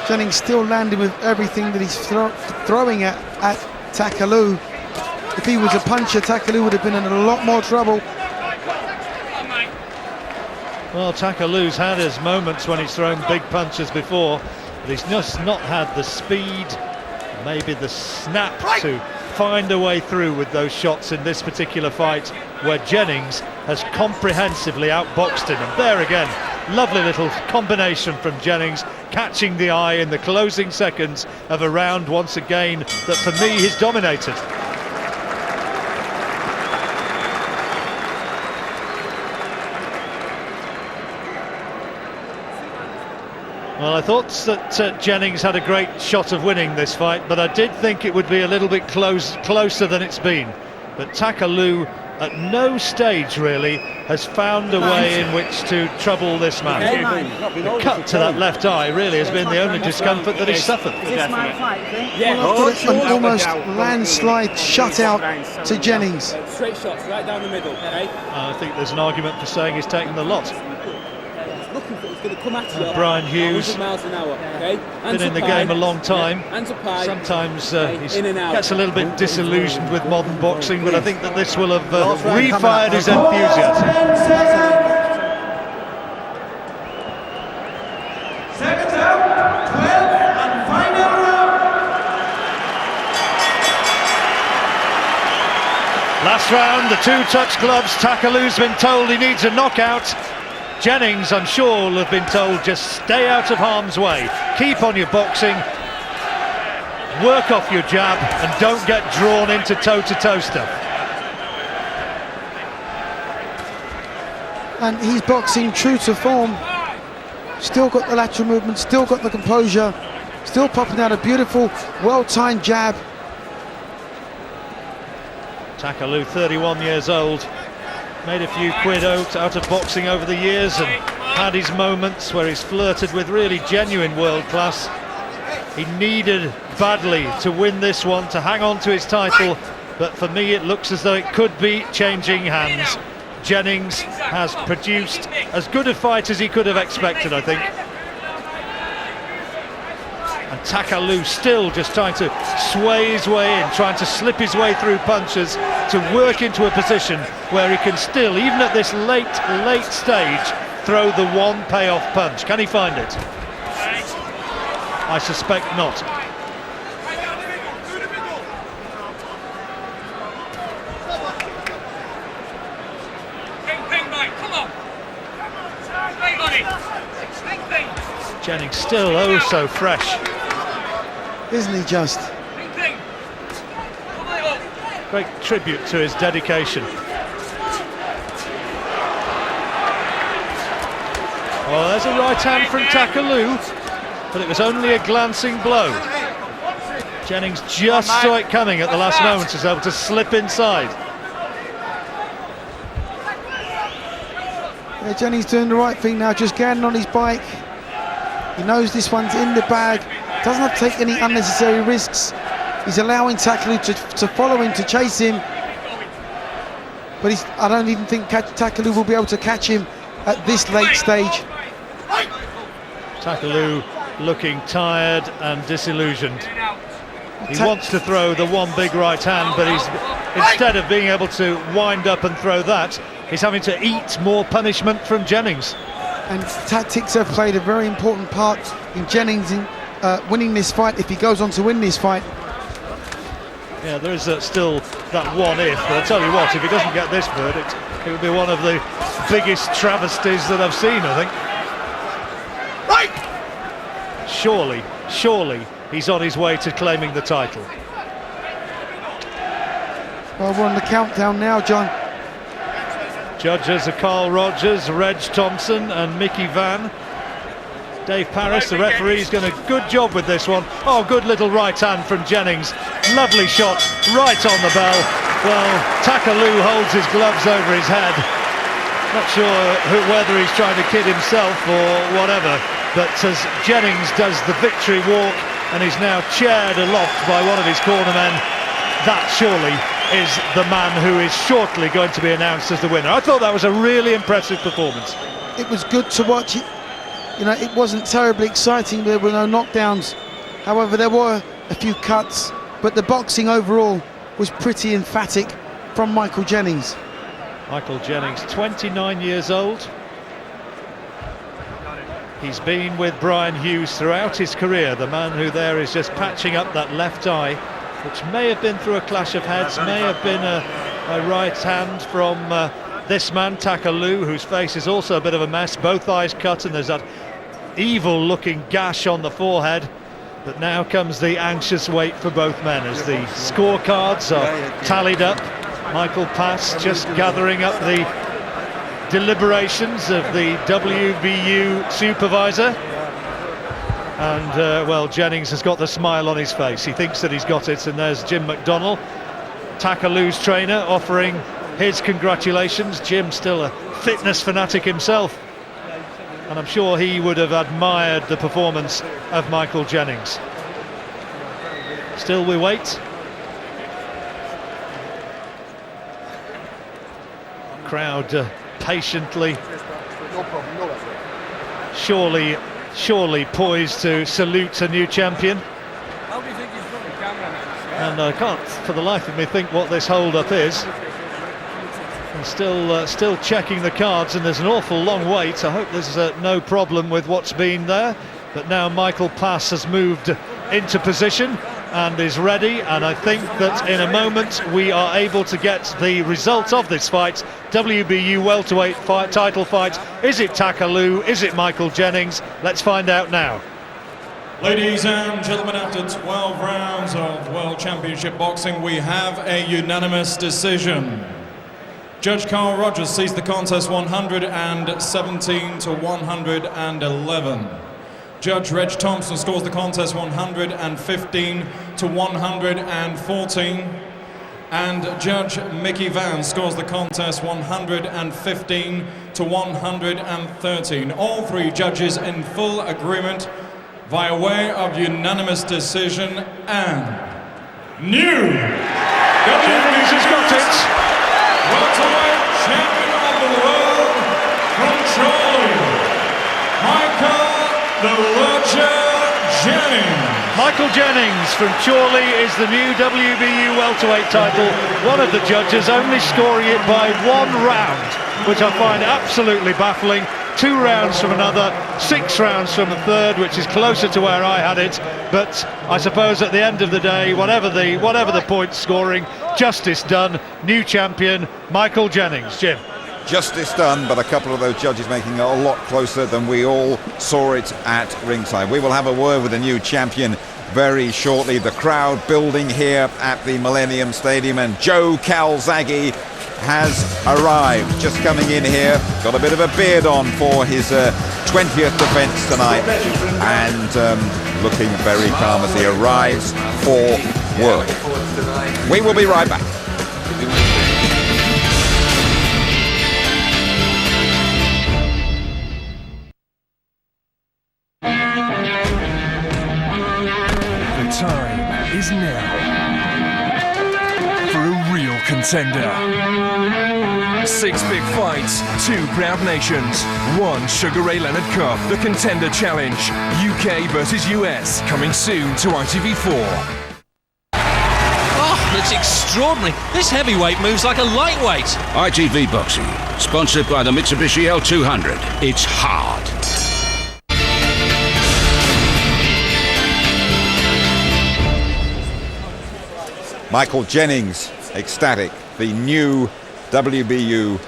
Jennings still landing with everything that he's throwing at Takaloo. If he was a puncher, Takaloo would have been in a lot more trouble.
Well, Takaloo's had his moments when he's thrown big punches before, but he's just not had the speed, maybe the snap to find a way through with those shots in this particular fight, where Jennings has comprehensively outboxed him. And there again, Lovely little combination from Jennings, catching the eye in the closing seconds of a round once again that for me he's dominated. Well, I thought that Jennings had a great shot of winning this fight, but I did think it would be a little bit closer than it's been. But Takaloo at no stage really has found a way in which to trouble this man. The cut to that left eye really has been the only discomfort that he's suffered.
Well, I've got an almost landslide shutout to Jennings.
Straight shots right down the middle, okay?
I think there's an argument for saying he's taken the lot.
Looking for it's going to come at you.
Brian Hughes,
100 miles an hour, okay?
been in the game a long time. Sometimes he gets a little bit disillusioned with modern boxing, but I think that this will have refired his enthusiasm.
Seconds out, 12 and final round.
Last round, the two touch gloves. Takaloo's been told he needs a knockout. Jennings, I'm sure, will have been told just stay out of harm's way. Keep on your boxing, work off your jab, and don't get drawn into toe-to-toe stuff.
And he's boxing true to form. Still got the lateral movement, still got the composure, still popping out a beautiful, well-timed jab.
Takaloo, 31 years old. Made a few quid out of boxing over the years and had his moments where he's flirted with really genuine world class. He needed badly to win this one, to hang on to his title, but for me it looks as though it could be changing hands. Jennings has produced as good a fight as he could have expected, I think. And Takaloo still just trying to sway his way in, trying to slip his way through punches to work into a position where he can still, even at this late stage, throw the one payoff punch. Can he find it? I suspect not. Jennings still oh so fresh.
Isn't he just?
Great tribute to his dedication. Well, there's a right hand from Takaloo, but it was only a glancing blow. Jennings just saw it coming at the last moment, was able to slip inside.
Yeah, Jennings doing the right thing now, just getting on his bike. He knows this one's in the bag, doesn't have to take any unnecessary risks. He's allowing Takaloo to follow him, to chase him. But I don't even think Takaloo will be able to catch him at this late stage.
Takaloo looking tired and disillusioned. He wants to throw the one big right hand, but he's instead of being able to wind up and throw that, he's having to eat more punishment from Jennings.
And tactics have played a very important part in Jennings winning this fight, if he goes on to win this fight.
Yeah, there is still that one if, but I'll tell you what, if he doesn't get this verdict, it would be one of the biggest travesties that I've seen, I think. Surely he's on his way to claiming the title.
Well, we're on the countdown now, John.
Judges are Carl Rogers, Reg Thompson and Mickey Van. Dave Parris, the referee, is done a good job with this one. Oh, good little right hand from Jennings. Lovely shot, right on the bell. Well, Takaloo holds his gloves over his head. Not sure whether he's trying to kid himself or whatever, but as Jennings does the victory walk and is now chaired aloft by one of his cornermen, that surely is the man who is shortly going to be announced as the winner. I thought that was a really impressive performance.
It was good to watch it. You know, it wasn't terribly exciting, there were no knockdowns. However, there were a few cuts, but the boxing overall was pretty emphatic from Michael Jennings.
Michael Jennings, 29 years old. He's been with Brian Hughes throughout his career, the man who there is just patching up that left eye, which may have been through a clash of heads, may have been a right hand from this man, Takaloo, whose face is also a bit of a mess, both eyes cut, and there's that evil-looking gash on the forehead. But now comes the anxious wait for both men as the scorecards are tallied up. Michael Pass just gathering up the deliberations of the WBU supervisor. And, well, Jennings has got the smile on his face. He thinks that he's got it, and there's Jim McDonnell, Takaloo's trainer, offering his congratulations. Jim, still a fitness fanatic himself, and I'm sure he would have admired the performance of Michael Jennings. Still we wait. Crowd patiently, surely poised to salute a new champion. And I can't for the life of me think what this hold-up is. And still checking the cards, and there's an awful long wait. I hope there's no problem with what's been there. But now Michael Pass has moved into position and is ready, and I think that in a moment we are able to get the result of this fight. WBU welterweight title fight. Is it Takaloo? Is it Michael Jennings? Let's find out now.
Ladies and gentlemen, after 12 rounds of World Championship Boxing, we have a unanimous decision. Judge Carl Rogers sees the contest 117 to 111. Judge Reg Thompson scores the contest 115 to 114. And Judge Mickey Van scores the contest 115 to 113. All three judges in full agreement via way of unanimous decision, and new
Jennings has got it.
welterweight champion of the world from Chorley, Michael the Lurcher Jennings.
Michael Jennings from Chorley is the new WBU welterweight title. One of the judges only scoring it by 1 round, which I find absolutely baffling. 2 rounds from another, 6 rounds from the third, which is closer to where I had it. But I suppose at the end of the day, whatever the point scoring, justice done. New champion, Michael Jennings. Jim.
Justice done, but a couple of those judges making it a lot closer than we all saw it at ringside. We will have a word with the new champion very shortly. The crowd building here at the Millennium Stadium, and Joe Calzaghe has arrived, just coming in here, got a bit of a beard on for his 20th defence tonight, and looking very calm as he arrives for work. We will be right back.
The time is now for a real contender. 6 big fights, 2 proud nations, 1 Sugar Ray Leonard Cup, the Contender Challenge, UK versus US, coming soon to ITV4.
Oh, that's extraordinary. This heavyweight moves like a lightweight.
ITV Boxing, sponsored by the Mitsubishi L200. It's hard.
Michael Jennings, ecstatic, the new WBU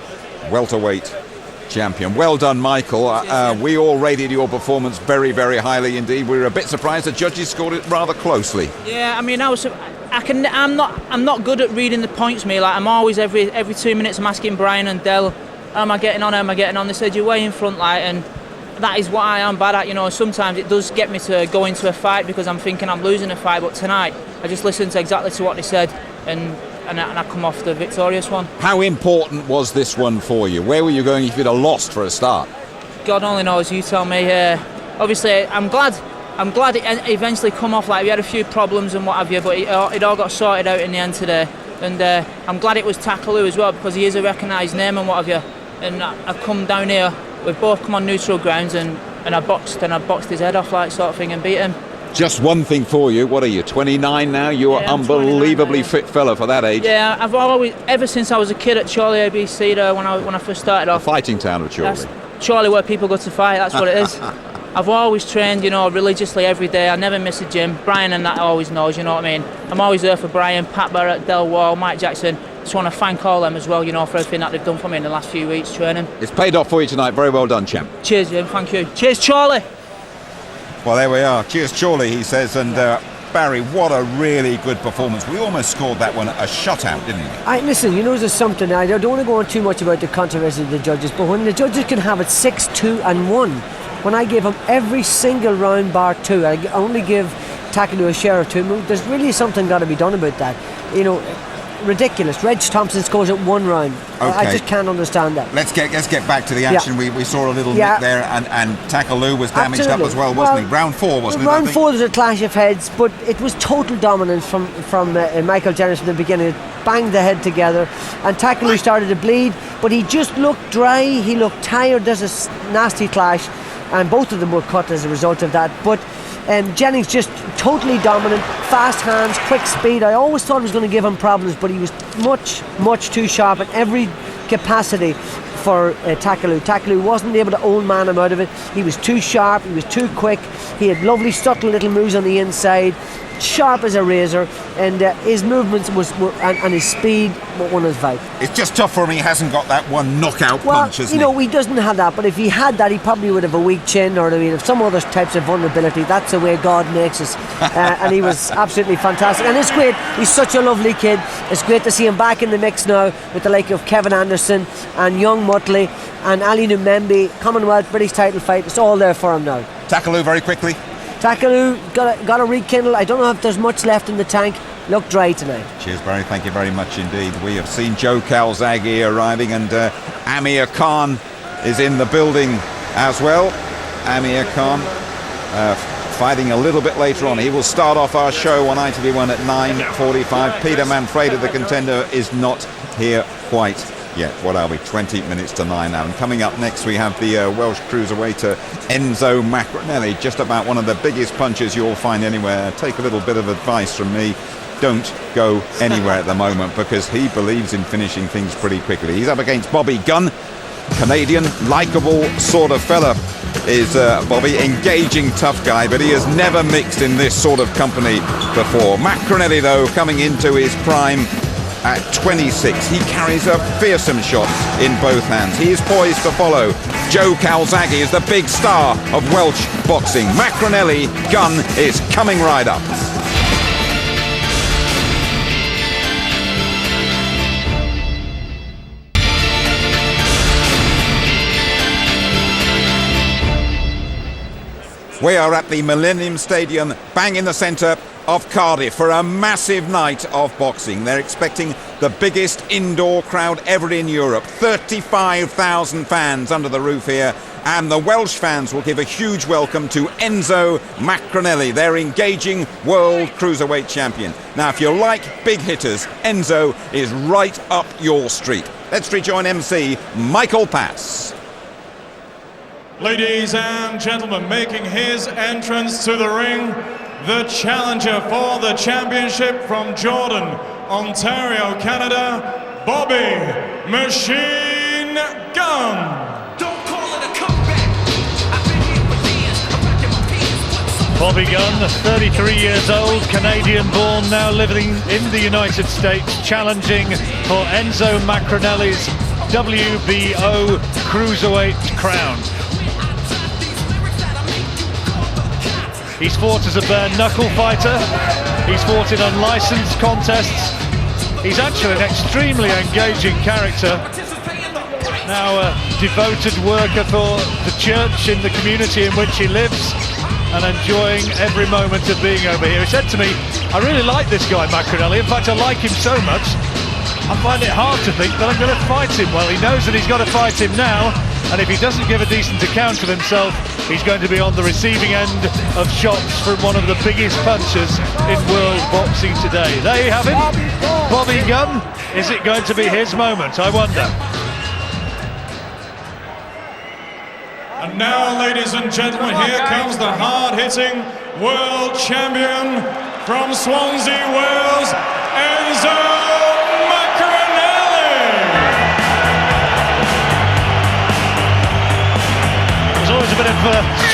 welterweight champion. Well done, Michael. We all rated your performance very, very highly indeed. We were a bit surprised the judges scored it rather closely.
Yeah, I mean, I'm not good at reading the points, me. Like, I'm always every 2 minutes I'm asking Brian and Del, how am I getting on? They said you're way in front, like, and that is what I am bad at. You know, sometimes it does get me to go into a fight because I'm thinking I'm losing a fight, but tonight I just listened exactly to what they said, and I come off the victorious one. How important was this one for you? Where were you going if you'd have lost for a start? God only knows, you tell me. Obviously, I'm glad it eventually come off. Like, we had a few problems and what have you, but it all got sorted out in the end today. And I'm glad it was Takaloo as well, because he is a recognised name and what have you. And I've come down here, we've both come on neutral grounds, and I boxed his head off, like, sort of thing, and beat him. Just one thing for you, what are you, 29 now? You're unbelievably fit fella for that age. Yeah, I've always, ever since I was a kid at Chorley ABC there, when I first started off. The fighting town of Chorley. Chorley, where people go to fight, that's what it is. I've always trained, you know, religiously every day. I never miss a gym. Brian and that always knows, you know what I mean? I'm always there for Brian, Pat Barrett, Del Wall, Mike Jackson. just want to thank all them as well, you know, for everything that they've done for me in the last few weeks training.
It's paid off for you tonight. Very well done, champ.
Cheers, Jim. Thank you. Cheers, Charlie.
Well, there we are. Cheers, Charlie, he says. And Barry, what a really good performance. We almost scored that one a shutout, didn't we?
Listen, you know, there's something. I don't want to go on too much about the controversy of the judges, but when the judges can have it 6-2 and 1, when I gave him every single round bar 2, I only give Takaloo a share of 2, there's really something got to be done about that. You know, ridiculous. Reg Thompson scores at 1 round.
Okay.
I just can't understand that.
Let's get back to the action.
Yeah.
We saw a little nick there, and Takaloo was damaged up as well, wasn't he? Round 4, wasn't it?
Round 4 was a clash of heads, but it was total dominance from Michael Jennings from the beginning. It banged the head together, and Takaloo started to bleed, but he just looked dry. He looked tired. There's a nasty clash, and both of them were cut as a result of that. But Jennings just totally dominant, fast hands, quick speed. I always thought he was going to give him problems, but he was much too sharp in every capacity for Takaloo. Takaloo wasn't able to old man him out of it. He was too sharp, he was too quick. He had lovely subtle little moves on the inside, sharp as a razor, and his movements and his speed won his fight.
It's just tough for him. He hasn't got that one knockout punch, hasn't
he? You know, he doesn't have that, but if he had that, he probably would have a weak chin, or some other types of vulnerability. That's the way God makes us. And he was absolutely fantastic. And it's great. He's such a lovely kid. It's great to see him back in the mix now with the like of Kevin Anderson and Young Mutley and Ali Numembe, Commonwealth, British title fight. It's all there for him now.
Takaloo, very quickly.
Takaloo got a rekindle. I don't know if there's much left in the tank. Looked dry tonight.
Cheers, Barry. Thank you very much indeed. We have seen Joe Calzaghe arriving, and Amir Khan is in the building as well. Amir Khan fighting a little bit later on. He will start off our show on ITV1 at 9:45. Peter Manfredo, the contender, is not here quite yet. What are we? 20 minutes to 9 now. And coming up next, we have the Welsh Cruiserweight Enzo Maccarinelli, just about one of the biggest punches you'll find anywhere. Take a little bit of advice from me. Don't go anywhere at the moment, because he believes in finishing things pretty quickly. He's up against Bobby Gunn, Canadian, likeable sort of fella is Bobby, engaging tough guy, but he has never mixed in this sort of company before. Maccarinelli, though, coming into his prime at 26. He carries a fearsome shot in both hands. He is poised to follow. Joe Calzaghe is the big star of Welsh boxing. Maccarinelli, Gunn is coming right up. We are at the Millennium Stadium, bang in the centre of Cardiff, for a massive night of boxing. They're expecting the biggest indoor crowd ever in Europe. 35,000 fans under the roof here, and the Welsh fans will give a huge welcome to Enzo Maccarinelli, their engaging world cruiserweight champion. Now, if you like big hitters, Enzo is right up your street. Let's rejoin MC Michael Pass.
Ladies and gentlemen, making his entrance to the ring, the challenger for the championship from Jordan, Ontario, Canada, Bobby Machine Gunn.
Don't call it a comeback. I've been here for years. I'm rocking my peers. Bobby Gunn, 33 years old, Canadian born, now living in the United States, challenging for Enzo Maccarinelli's WBO Cruiserweight crown. He's fought as a bare-knuckle fighter. He's fought in unlicensed contests. He's actually an extremely engaging character. Now a devoted worker for the church in the community in which he lives, and enjoying every moment of being over here. He said to me, I really like this guy Maccarinelli. In fact, I like him so much, I find it hard to think that I'm going to fight him. Well, he knows that he's got to fight him now, and if he doesn't give a decent account of himself, he's going to be on the receiving end of shots from one of the biggest punchers in world boxing today. There you have him, Bobby Gunn. Is it going to be his moment? I wonder.
And now, ladies and gentlemen, here comes the hard-hitting world champion from Swansea, Wales, Enzo Maccarinelli.
There's always a bit of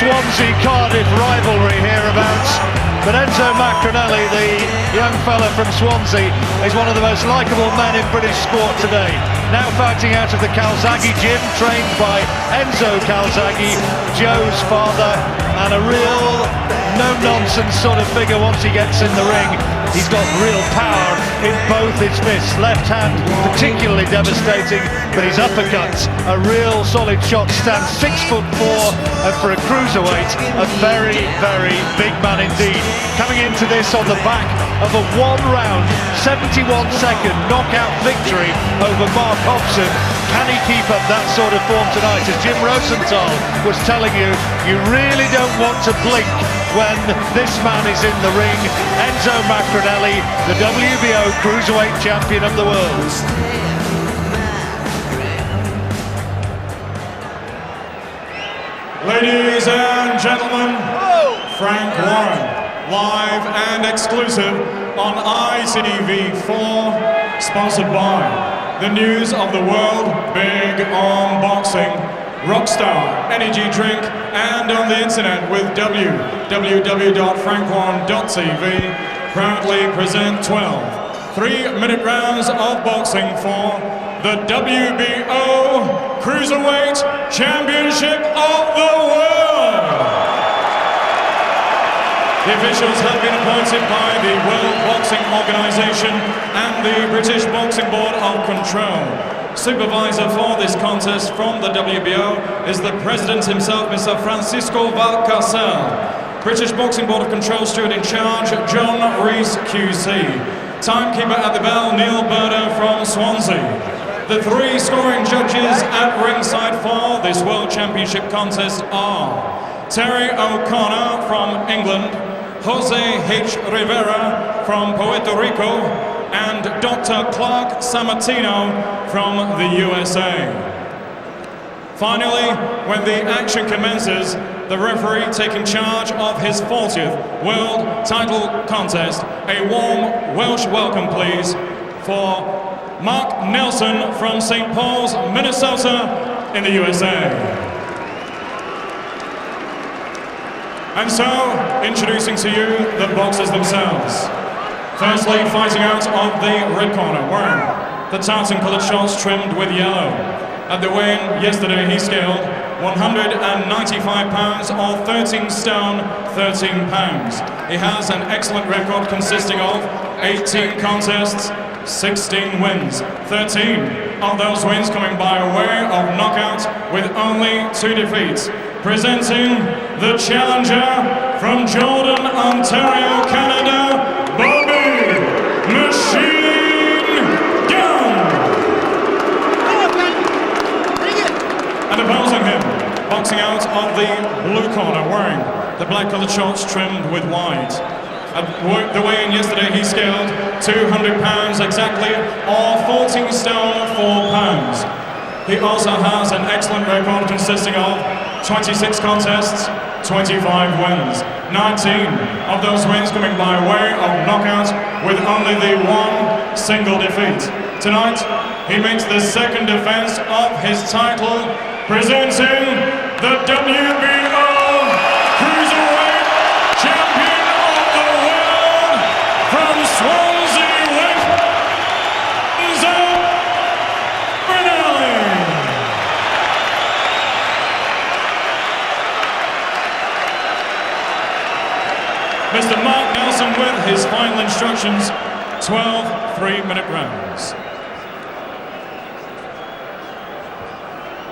Swansea-Cardiff rivalry hereabouts. But Enzo Maccarinelli, the young fella from Swansea, is one of the most likeable men in British sport today. Now fighting out of the Calzaghe gym, trained by Enzo Calzaghe, Joe's father, and a real no-nonsense sort of figure once he gets in the ring. He's got real power in both his fists. Left hand particularly devastating, but his uppercuts, a real solid shot, stands 6'4", and for a cruiserweight, a very, very big man indeed. Coming into this on the back of a 1-round, 71-second knockout victory over Mark Hobson. Can he keep up that sort of form tonight? As Jim Rosenthal was telling you, you really don't want to blink when this man is in the ring. Enzo Maccarinelli, the WBO Cruiserweight Champion of the world.
Ladies and gentlemen, Frank Warren, live and exclusive on ITV4, sponsored by the news of the world, big on boxing, Rockstar Energy Drink, and on the internet with www.frankwarren.tv, proudly present 12 3-minute rounds of boxing for the WBO Cruiserweight Championship of the world. The officials have been appointed by the World Boxing Organization and the British Boxing Board of Control. Supervisor for this contest from the WBO is the president himself, Mr. Francisco Valcarcel. British Boxing Board of Control steward in charge, John Rees QC. Timekeeper at the bell, Neil Burder from Swansea. The 3 scoring judges at ringside for this World Championship contest are Terry O'Connor from England, Jose H. Rivera from Puerto Rico, and Dr. Clark Sammartino from the USA. Finally, when the action commences, the referee taking charge of his 40th World Title contest. A warm Welsh welcome, please, for Mark Nelson from St. Paul's, Minnesota, in the USA. And so, introducing to you the boxers themselves. Firstly, fighting out of the red corner, wearing the tartan-coloured shorts trimmed with yellow. At the weigh-in yesterday, he scaled 195 pounds or 13 stone, 13 pounds. He has an excellent record consisting of 18 contests, 16 wins, 13 of those wins coming by way of knockout with only 2 defeats. Presenting the challenger from Jordan, Ontario, Canada, Bobby Machine Gunn. And opposing him, boxing out of the blue corner, wearing the black-coloured shorts trimmed with white. At the weigh-in yesterday, he scaled 200 pounds exactly, or 14 stone, 4 pounds. He also has an excellent record consisting of 26 contests, 25 wins. 19 of those wins coming by way of knockout with only the 1 single defeat. Tonight, he makes the 2nd defense of his title, presenting the WBO Cruiserweight Champion of the World from Swansea with Enzo Maccarinelli. Mr. Mark Nelson with his final instructions, 12 3-minute rounds.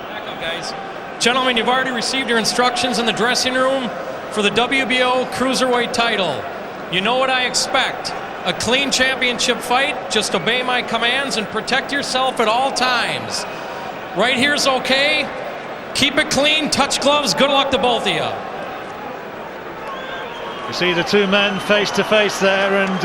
Back up, guys. Gentlemen, you've already received your instructions in the dressing room for the WBO Cruiserweight title. You know what I expect. A clean championship fight. Just obey my commands and protect yourself at all times. Right here's okay. Keep it clean, touch gloves. Good luck to both of you.
You see the 2 men face to face there, and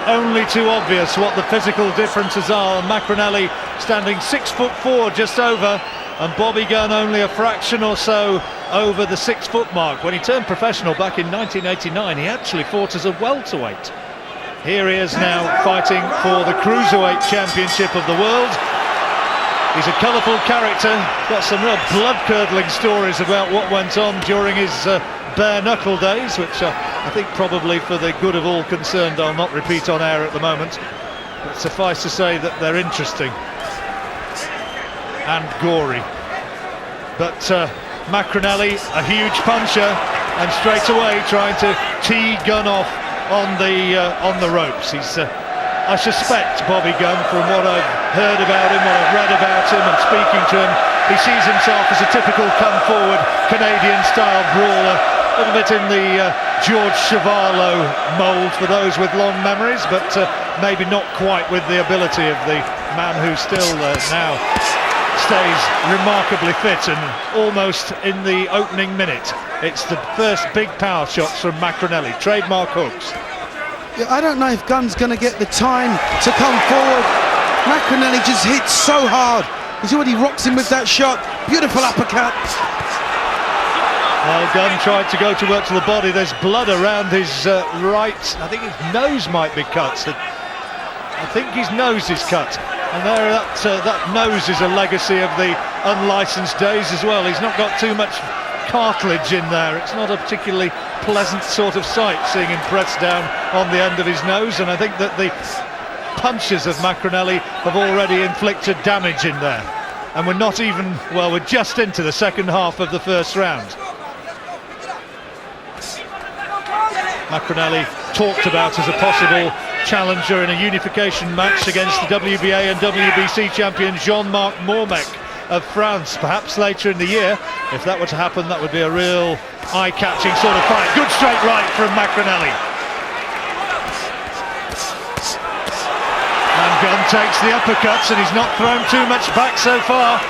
only too obvious what the physical differences are. Maccarinelli standing 6'4", just over, and Bobby Gunn only a fraction or so over the 6-foot mark. When he turned professional back in 1989, he actually fought as a welterweight. Here he is now fighting for the Cruiserweight Championship of the world. He's a colourful character, got some real blood-curdling stories about what went on during his bare-knuckle days, which are I think probably for the good of all concerned, I'll not repeat on air at the moment, but suffice to say that they're interesting and gory. But Maccarinelli, a huge puncher, and straight away trying to tee Gunn off on the ropes. He's I suspect Bobby Gunn, from what I've heard about him, what I've read about him and speaking to him, he sees himself as a typical come-forward Canadian-style brawler, a little bit in the George Chuvalo mould for those with long memories, but maybe not quite with the ability of the man who still now stays remarkably fit, and almost in the opening minute. It's the first big power shots from Maccarinelli, trademark hooks.
Yeah, I don't know if Gunn's going to get the time to come forward. Maccarinelli just hits so hard. He's already rocks him with that shot. Beautiful uppercut.
Well, Gunn tried to go to work to the body. There's blood around his right. I think his nose might be cut. I think his nose is cut. And there, that nose is a legacy of the unlicensed days as well. He's not got too much cartilage in there. It's not a particularly pleasant sort of sight seeing him pressed down on the end of his nose, and I think that the punches of Maccarinelli have already inflicted damage in there. And we're not even, well, we're just into the second half of the first round. Maccarinelli talked about as a possible challenger in a unification match against the WBA and WBC champion Jean-Marc Mormec of France, perhaps later in the year. If that were to happen, that would be a real eye-catching sort of fight. Good straight right from Maccarinelli. And Gunn takes the uppercuts, and he's not thrown too much back so far.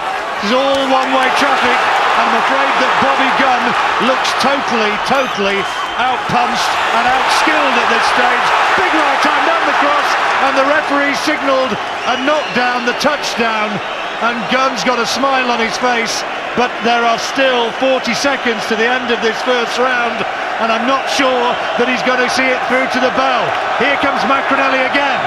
This is all one-way traffic, and I'm afraid that Bobby Gunn looks totally out-punched and out-skilled at this stage. Big right hand down the cross, and the referee signalled a knockdown, the touchdown. And Gunn's got a smile on his face, but there are still 40 seconds to the end of this first round, and I'm not sure that he's going to see it through to the bell. Here comes Maccarinelli again.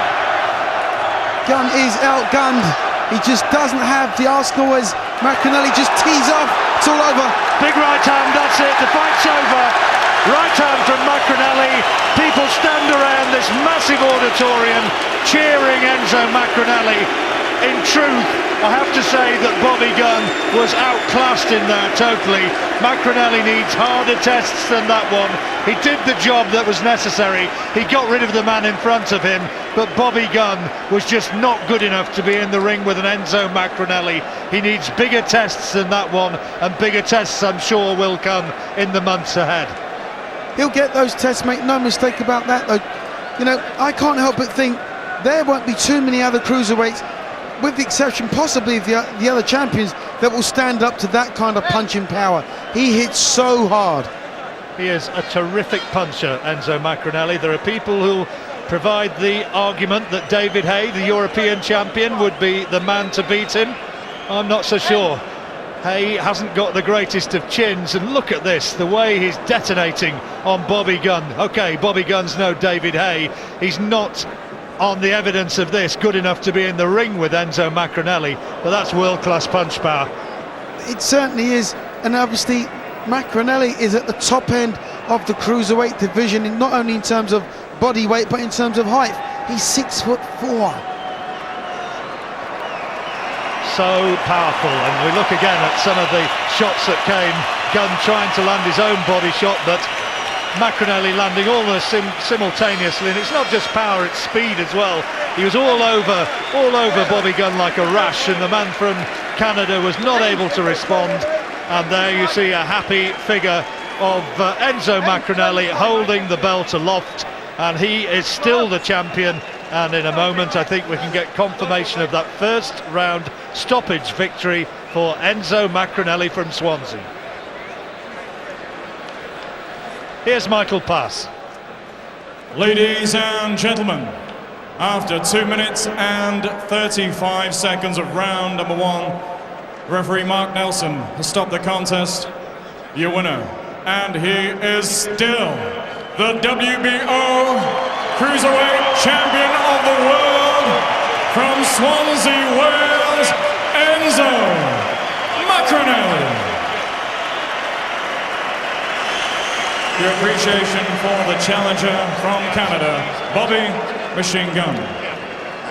Gunn is outgunned. He just doesn't have the arsenal as Maccarinelli just tees off. It's all over.
Big right hand, that's it, the fight's over. Right hand from Maccarinelli. People stand around this massive auditorium cheering Enzo Maccarinelli. In truth, I have to say that Bobby Gunn was outclassed in there totally. Maccarinelli needs harder tests than that one. He did the job that was necessary. He got rid of the man in front of him, but Bobby Gunn was just not good enough to be in the ring with an Enzo Maccarinelli. He needs bigger tests than that one, and bigger tests I'm sure will come in the months ahead.
He'll get those tests, make no mistake about that though. You know, I can't help but think there won't be too many other cruiserweights, with the exception possibly of the other champions, that will stand up to that kind of punching power. He hits so hard.
He is a terrific puncher, Enzo Maccarinelli. There are people who provide the argument that David Hay, the European champion, would be the man to beat him. I'm not so sure. Hay hasn't got the greatest of chins, and look at this, the way he's detonating on Bobby Gunn. Okay, Bobby Gunn's no David Hay. He's not, on the evidence of this, good enough to be in the ring with Enzo Maccarinelli, but that's world-class punch power.
It certainly is, and obviously Maccarinelli is at the top end of the cruiserweight division, not only in terms of body weight but in terms of height. He's 6'4".
So powerful, and we look again at some of the shots that came. Gunn trying to land his own body shot, but Maccarinelli landing almost simultaneously, and it's not just power, it's speed as well. He was all over Bobby Gunn like a rash, and the man from Canada was not able to respond. And there you see a happy figure of Enzo Maccarinelli holding the belt aloft, and he is still the champion. And in a moment I think we can get confirmation of that first round stoppage victory for Enzo Maccarinelli from Swansea. Here's Michael Pass.
Ladies and gentlemen, after 2 minutes and 35 seconds of round number one, referee Mark Nelson has stopped the contest. Your winner, and he is still the WBO Cruiserweight Champion of the World, from Swansea, Wales, Enzo Maccarinelli. your appreciation for the challenger from Canada, Bobby Machine Gun.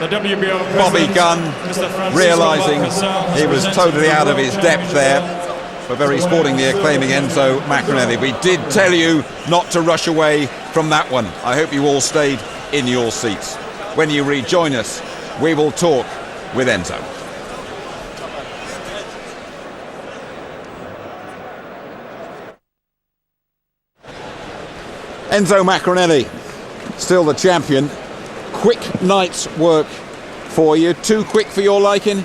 The WBO
Bobby
president,
Gunn
Mr. Francisco
realising
Balcazar,
he was
presents
totally
the
out of his depth there, but very sportingly acclaiming Enzo Maccarinelli. We did tell you not to rush away from that one. I hope you all stayed in your seats. When you rejoin us, we will talk with Enzo. Enzo Maccarinelli, still the champion. Quick night's work for you. Too quick for your liking?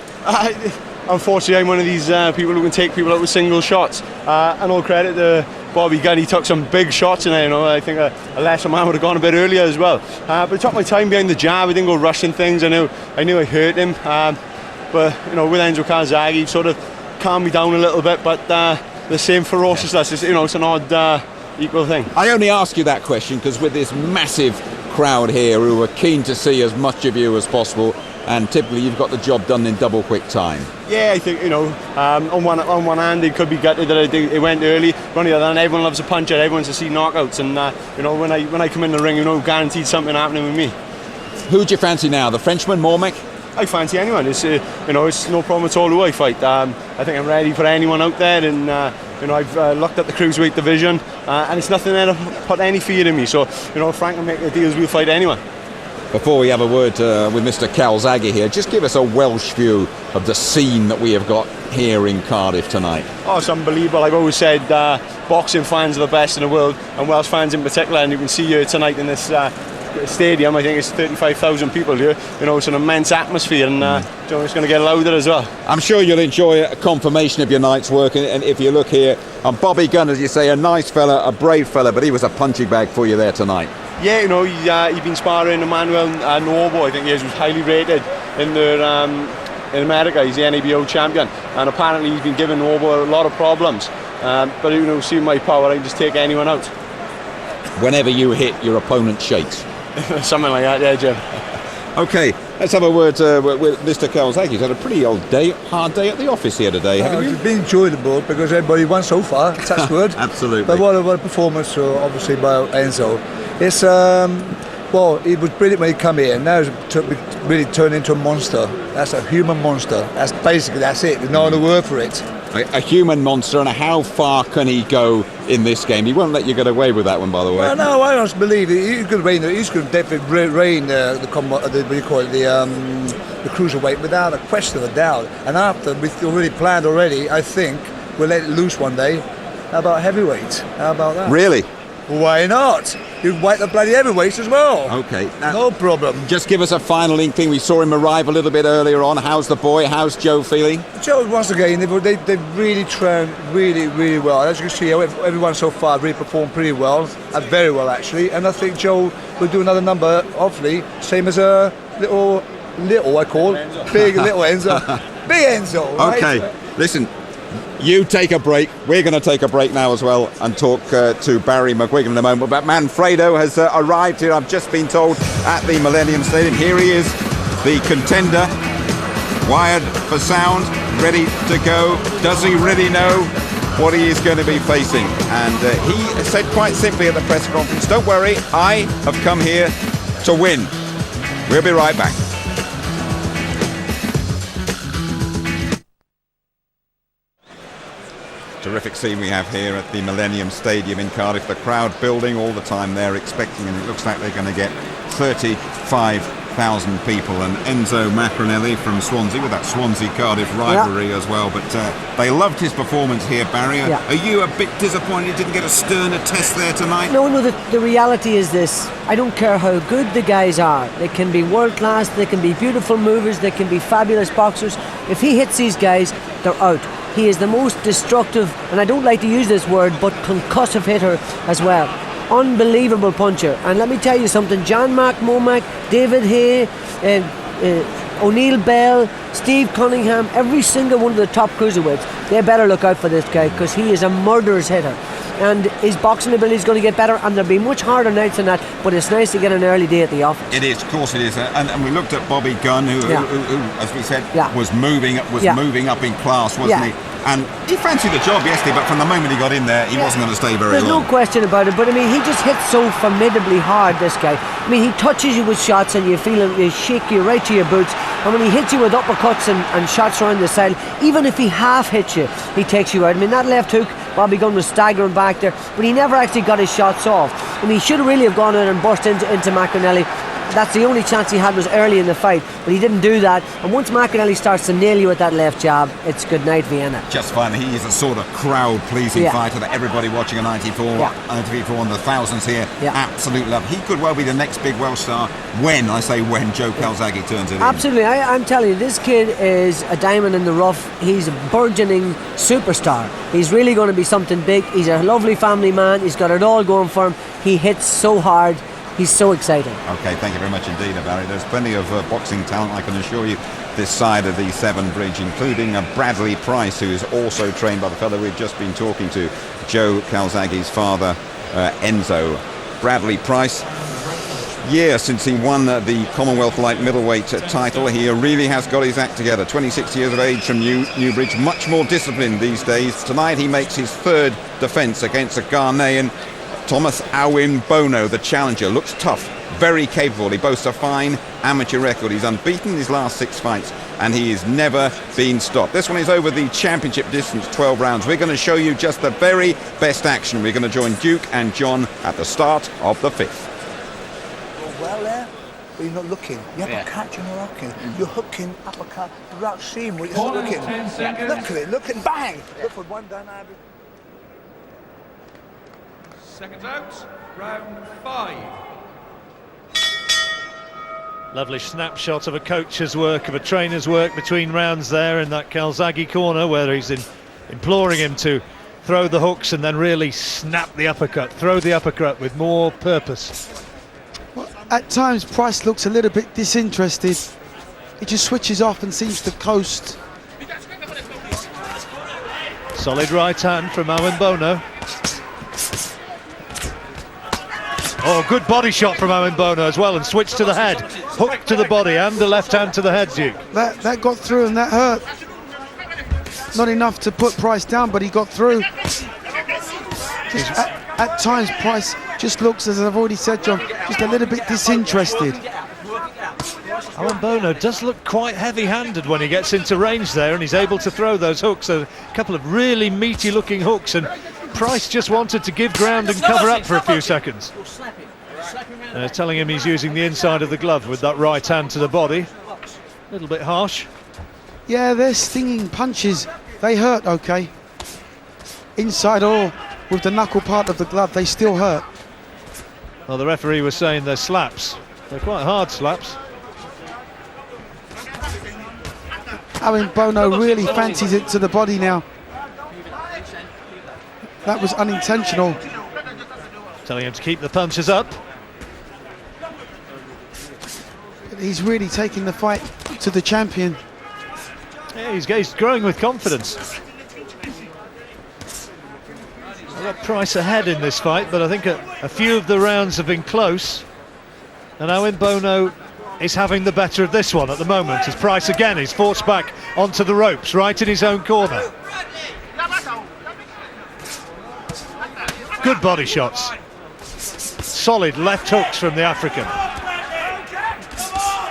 Unfortunately, I'm one of these people who can take people out with single shots. And all credit to Bobby Gunn, he took some big shots in there. You know, I think a lesser man would have gone a bit earlier as well. But I took my time behind the jab. I didn't go rushing things. I knew I hurt him. But you know, with Enzo Calzaghe, he sort of calmed me down a little bit. But the same ferociousness, it's an odd equal thing.
I only ask you that question because with this massive crowd here who are keen to see as much of you as possible, and typically you've got the job done in double quick time.
Yeah, I think, on one hand it could be gutted that it went early, but on the other hand everyone loves a puncher, everyone wants to see knockouts, and when I come in the ring, guaranteed something happening with me.
Who do you fancy now, the Frenchman, Mormac?
I fancy anyone. It's no problem at all who I fight. I think I'm ready for anyone out there, and I've looked at the Cruiserweight division, and it's nothing there to put any fear in me. So Frank will make the deals, we'll fight anyone.
Before we have a word with Mr. Calzaghe here, just give us a Welsh view of the scene that we have got here in Cardiff tonight.
Oh, it's unbelievable. I've always said boxing fans are the best in the world, and Welsh fans in particular, and you can see here tonight in this stadium, I think it's 35,000 people here. It's an immense atmosphere, and it's going to get louder as well.
I'm sure you'll enjoy a confirmation of your night's work, and if you look here, Bobby Gunn, as you say, a nice fella, a brave fella, but he was a punching bag for you there tonight.
Yeah, he's been sparring Emmanuel Novo, I think he is, who's highly rated in America. He's the NABO champion, and apparently he's been giving Novo a lot of problems. But seeing my power, I can just take anyone out.
Whenever you hit, your opponent shakes.
Something like that, yeah, Jim.
Okay, let's have a word with Mr. Calzaghe. He's had a pretty hard day at the office here today, haven't you?
It's been enjoyable because everybody won so far. That's good.
Absolutely.
But what a performance, obviously, by Enzo. It's it was brilliant when he came here. Now it's really turned into a monster. That's a human monster. That's it. There's no other word for it.
A human monster, and how far can he go in this game? He won't let you get away with that one, by the way.
Well, no, I honestly believe he's going to definitely reign the Cruiserweight without a question of a doubt. And after we've already planned I think we'll let it loose one day. How about heavyweight? How about that?
Really?
Why not? You fight the bloody heavyweights as well.
Okay. Now,
no problem.
Just give us a final inkling. We saw him arrive a little bit earlier on. How's the boy? How's Joe feeling?
Joe, once again, they've really trained really, really well. As you can see, everyone so far really performed pretty well, very well actually. And I think Joe will do another number, hopefully, same as a little I call big little Enzo, big Enzo. Right?
Okay. Listen. You take a break. We're going to take a break now as well and talk to Barry McGuigan in a moment. But Manfredo has arrived here, I've just been told, at the Millennium Stadium. Here he is, the contender, wired for sound, ready to go. Does he really know what he is going to be facing? And he said quite simply at the press conference, don't worry, I have come here to win. We'll be right back. Terrific scene we have here at the Millennium Stadium in Cardiff. The crowd building all the time. They're expecting, and it looks like they're going to get 35,000 people. And Enzo Maccarinelli from Swansea, with that Swansea-Cardiff rivalry as well. But they loved his performance here, Barry.
Yeah.
Are you a bit disappointed you didn't get a sterner test there tonight?
No, the reality is this. I don't care how good the guys are. They can be world-class, they can be beautiful movers, they can be fabulous boxers. If he hits these guys, they're out. He is the most destructive, and I don't like to use this word, but concussive hitter as well. Unbelievable puncher. And let me tell you something, John Momac, David Hay, O'Neill Bell, Steve Cunningham, every single one of the top cruiserweights, they better look out for this guy because he is a murderous hitter. And his boxing ability is going to get better, and there'll be much harder nights than that, but it's nice to get an early day at the office.
It is, of course it is. And we looked at Bobby Gunn, who as we said, was moving up in class, wasn't he?
And he fancied the job yesterday, but from the moment he got in there, he wasn't going to stay very
There's
long.
no question about it, but I mean, he just hits so formidably hard, this guy. I mean, he touches you with shots and you feel him, he shake you right to your boots. And when he hits you with uppercuts and shots around the side, even if he half hits you, he takes you out. I mean, that left hook, Bobby Gunn was staggering back there, but he never actually got his shots off. I mean, he should really have gone out and burst into Maccarinelli. That's the only chance he had, was early in the fight, but he didn't do that. And once Maccarinelli starts to nail you with that left jab, it's good night Vienna.
Just fine. He is a sort of crowd-pleasing fighter that everybody watching on ITV4 and the thousands here absolutely love. He could well be the next big Welsh star when Joe Calzaghe turns it in.
Absolutely. I'm telling you, this kid is a diamond in the rough. He's a burgeoning superstar. He's really going to be something big. He's a lovely family man. He's got it all going for him. He hits so hard. He's so exciting.
Okay, thank you very much indeed, Barry. There's plenty of boxing talent, I can assure you, this side of the Severn Bridge, including Bradley Pryce, who is also trained by the fellow we've just been talking to, Joe Calzaghe's father, Enzo. Bradley Pryce, years since he won the Commonwealth light middleweight title. He really has got his act together. 26 years of age from Newbridge, much more disciplined these days. Tonight he makes his third defence against a Ghanaian, Thomas Awimbono, the challenger. Looks tough, very capable. He boasts a fine amateur record. He's unbeaten in his last 6 fights and he has never been stopped. This one is over the championship distance, 12 rounds. We're going to show you just the very best action. We're going to join Duke and John at the start of the 5th.
Well there, but you're not looking. You uppercut, you're not looking. You're hooking, uppercut, without seeing what you're looking. Look at it, look and bang! Look for one down there.
Seconds out, round 5.
Lovely snapshot of a coach's work, of a trainer's work between rounds there in that Calzaghe corner, where he's imploring him to throw the hooks and then really snap the uppercut, throw the uppercut with more purpose.
Well, at times Pryce looks a little bit disinterested. He just switches off and seems to coast.
Solid right hand from Awimbono. Oh, good body shot from Awimbono as well, and switch to the head. Hook to the body and the left hand to the head, Duke.
That got through and that hurt. Not enough to put Pryce down, but he got through. At times, Pryce just looks, as I've already said, John, just a little bit disinterested.
Awimbono does look quite heavy-handed when he gets into range there, and he's able to throw those hooks. A couple of really meaty-looking hooks, and Pryce just wanted to give ground and cover up for a few seconds. Telling him he's using the inside of the glove with that right hand to the body. A little bit harsh.
Yeah, they're stinging punches. They hurt, okay. Inside or with the knuckle part of the glove, they still hurt.
Well, the referee was saying they're slaps. They're quite hard slaps.
Awimbono really fancies it to the body now. That was unintentional.
Telling him to keep the punches up.
He's really taking the fight to the champion.
Yeah, he's growing with confidence. I've got Pryce ahead in this fight, but I think a few of the rounds have been close. And Awimbono is having the better of this one at the moment, as Pryce again is forced back onto the ropes, right in his own corner. Good body shots. Solid left hooks from the African.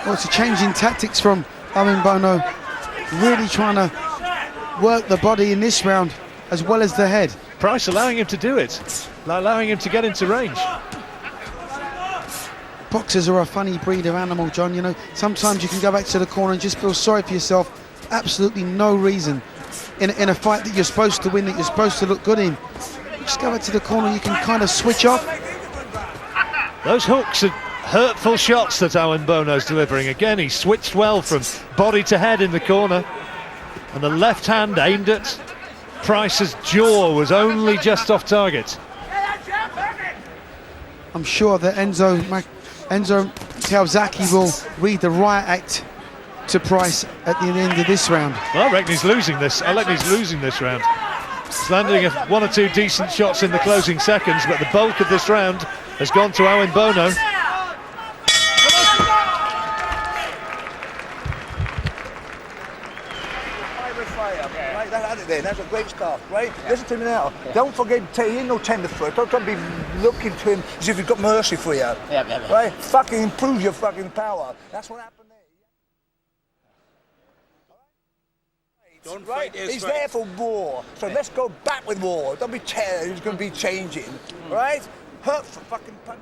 Well, it's a change in tactics from Awimbono. Really trying to work the body in this round as well as the head.
Pryce allowing him to do it, allowing him to get into range.
Boxers are a funny breed of animal, John. You know, sometimes you can go back to the corner and just feel sorry for yourself. Absolutely no reason in a fight that you're supposed to win, that you're supposed to look good in. Just go back to the corner, you can kind of switch off.
Those hooks are hurtful shots that Awimbono's delivering. Again, he switched well from body to head in the corner. And the left hand aimed at Pryce's jaw was only just off target.
I'm sure that Enzo Calzaghe will read the riot act to Pryce at the end of this round.
Well, I reckon he's losing this. I reckon he's losing this round. He's landing one or two decent shots in the closing seconds, but the bulk of this round has gone to Awimbono.
then. That's a great start, right? Listen to me now. Don't forget, he ain't no tenderfoot. Don't be looking to him as if he's got mercy for you. Right? Fucking improve your fucking power. That's what happened there. Right? He's there for war. So let's go back with war. Don't be telling who's going to be changing. Right? Hurt for fucking punch.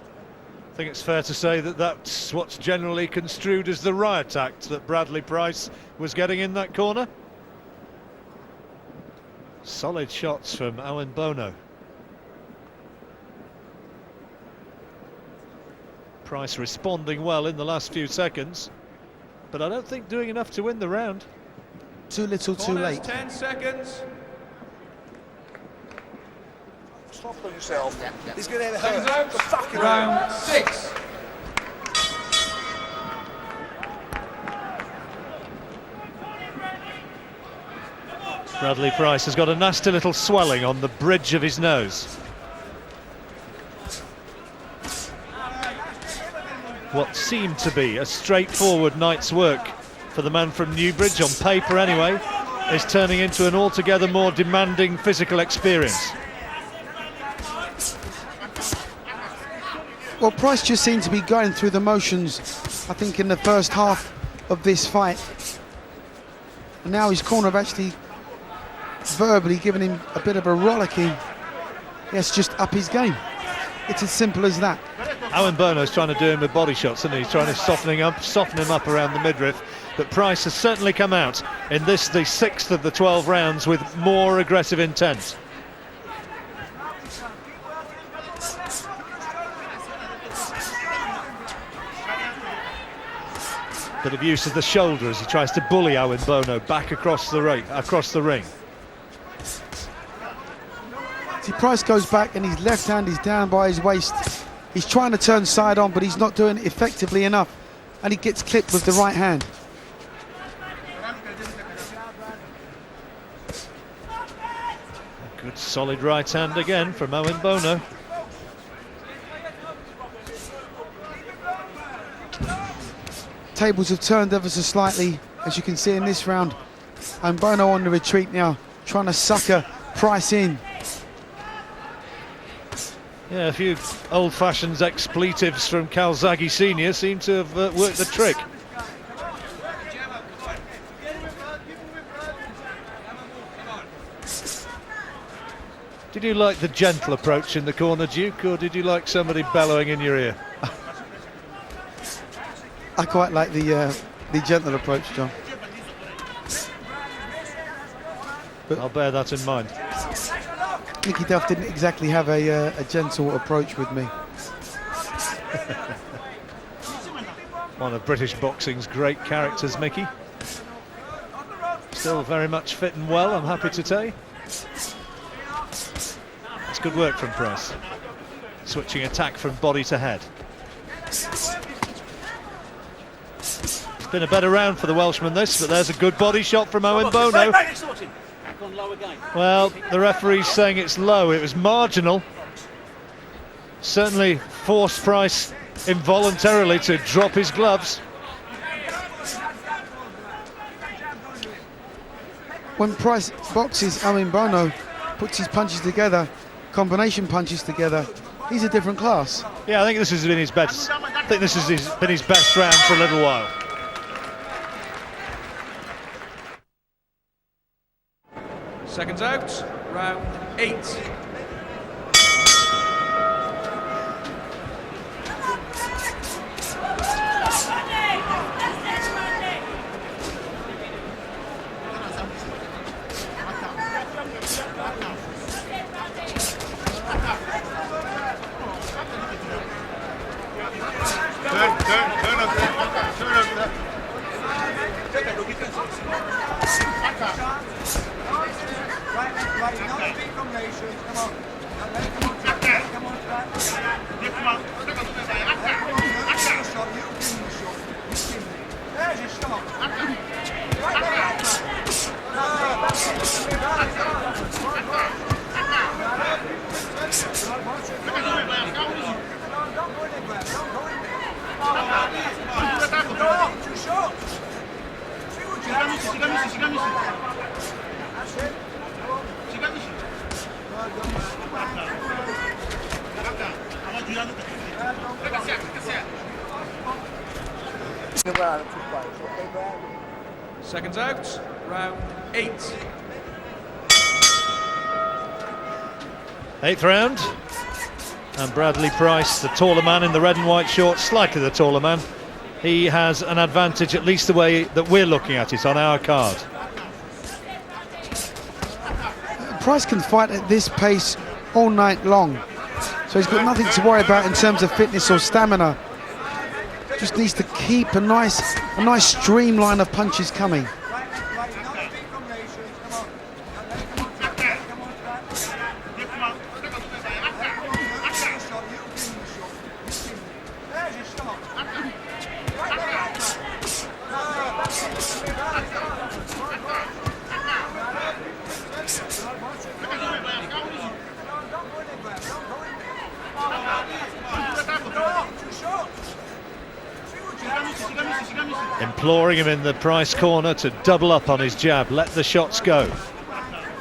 I think it's fair to say that that's what's generally construed as the riot act that Bradley Pryce was getting in that corner. Solid shots from Awimbono. Pryce responding well in the last few seconds, but I don't think doing enough to win the round.
Too little, too late.
10 seconds.
Soften yourself. He's going to
Seconds
hurt.
out.
The fucking
Round 6.
Bradley Pryce has got a nasty little swelling on the bridge of his nose. What seemed to be a straightforward night's work for the man from Newbridge, on paper anyway, is turning into an altogether more demanding physical experience.
Well, Pryce just seemed to be going through the motions, I think, in the first half of this fight. And now his corner have actually verbally given him a bit of a rollicking. He has to just up his game. It's as simple as that.
Awimbono's trying to do him with body shots, and he's trying to soften him up around the midriff. But Pryce has certainly come out in this, the 6th of the 12 rounds, with more aggressive intent. Bit of use of the shoulder as he tries to bully Awimbono back across the ring.
See, Pryce goes back and his left hand is down by his waist. He's trying to turn side on, but he's not doing it effectively enough, and he gets clipped with the right hand.
A good solid right hand again from Awimbono.
Tables have turned ever so slightly, as you can see in this round. And Bono on the retreat now, trying to sucker Pryce in.
Yeah, a few old-fashioned expletives from Calzaghe Senior seem to have worked the trick. Did you like the gentle approach in the corner, Duke, or did you like somebody bellowing in your ear?
I quite like the gentle approach, John.
But I'll bear that in mind.
Nicky Duff didn't exactly have a gentle approach with me.
One of British boxing's great characters, Mickey. Still very much fit and well, I'm happy to tell you. It's good work from Pryce. Switching attack from body to head. It's been a better round for the Welshman this, but there's a good body shot from Awimbono. Well, the referee's saying it's low. It was marginal. Certainly forced Pryce involuntarily to drop his gloves.
When Pryce boxes, Awimbono puts his punches together, combination punches together, he's a different class.
Yeah, I think this has been his best. I think this has been his best round for a little while.
Seconds out, round 8.
Seconds out, round 8.
8th round, and Bradley Pryce, the taller man in the red and white shorts, slightly the taller man, he has an advantage, at least the way that we're looking at it on our card.
Pryce can fight at this pace all night long, so he's got nothing to worry about in terms of fitness or stamina. Just needs to keep a nice streamline of punches coming.
Imploring him in the Pryce corner to double up on his jab, let the shots go,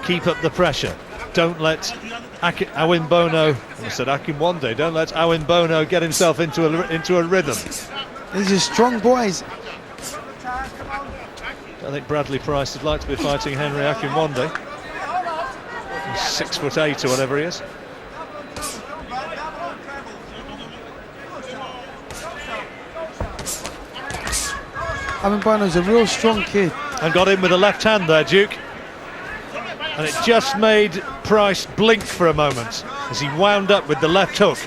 keep up the pressure, don't let Awimbono, I said Akinwande, don't let Awimbono get himself into a rhythm.
These are strong boys.
I think Bradley Pryce would like to be fighting Henry Akinwande. He's 6'8" or whatever he is.
Awimbono's a real strong kid.
And got in with a left hand there, Duke. And it just made Pryce blink for a moment as he wound up with the left hook.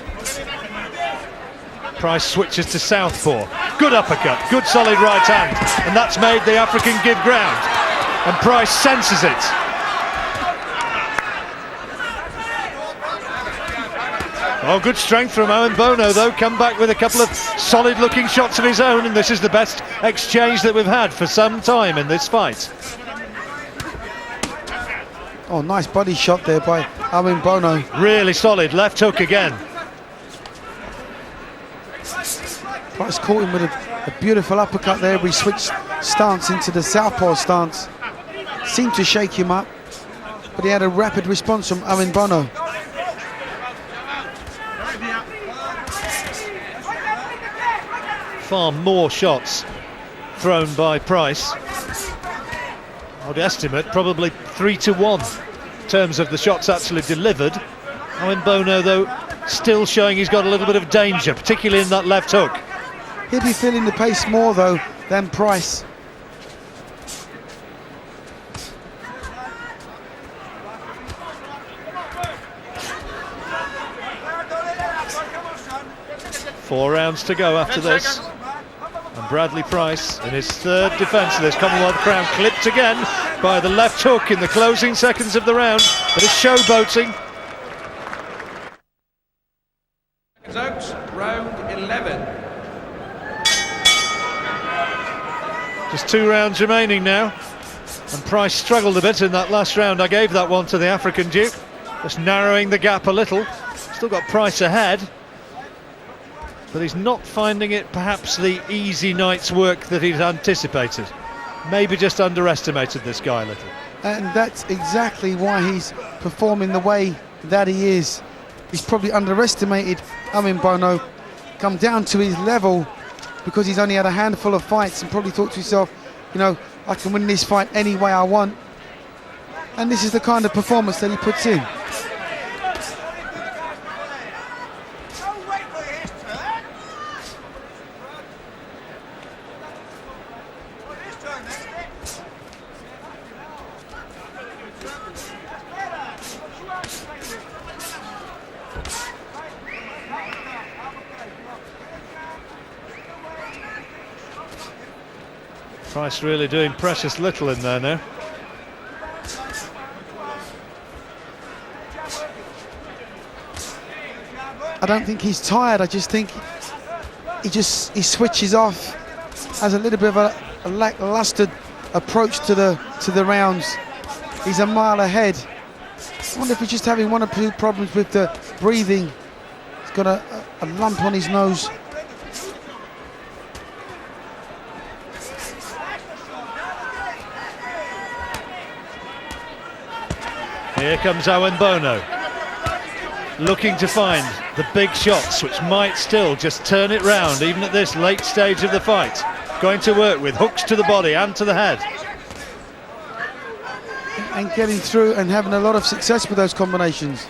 Pryce switches to southpaw. Good uppercut, good solid right hand. And that's made the African give ground. And Pryce senses it. Oh, good strength from Awimbono, though. Come back with a couple of solid-looking shots of his own, and this is the best exchange that we've had for some time in this fight.
Oh, nice body shot there by Awimbono.
Really solid left hook again.
Pryce caught him with a beautiful uppercut there. We switched stance into the southpaw stance. Seemed to shake him up, but he had a rapid response from Awimbono.
Far more shots thrown by Pryce. I'd estimate probably 3-1 in terms of the shots actually delivered. Awimbono, though, still showing he's got a little bit of danger, particularly in that left hook.
He'll be feeling the pace more, though, than Pryce.
Four rounds to go after this. And Bradley Pryce in his third defence of this Commonwealth crown, clipped again by the left hook in the closing seconds of the round, but it's showboating.
Seconds out, round 11.
Just 2 rounds remaining now, and Pryce struggled a bit in that last round. I gave that one to the African Duke, just narrowing the gap a little. Still got Pryce ahead, but he's not finding it perhaps the easy night's work that he'd anticipated. Maybe just underestimated this guy a little.
And that's exactly why he's performing the way that he is. He's probably underestimated Awimbono, come down to his level because he's only had a handful of fights, and probably thought to himself, you know, I can win this fight any way I want. And this is the kind of performance that he puts in.
Pryce really doing precious little in there now.
I don't think he's tired. I just think he switches off, has a little bit of a lackluster approach to the rounds. He's a mile ahead. I wonder if he's just having 1 or 2 problems with the breathing. He's got a lump on his nose.
Here comes Awimbono. looking to find the big shots which might still just turn it round even at this late stage of the fight. Going to work with hooks to the body and to the head.
And getting through and having a lot of success with those combinations.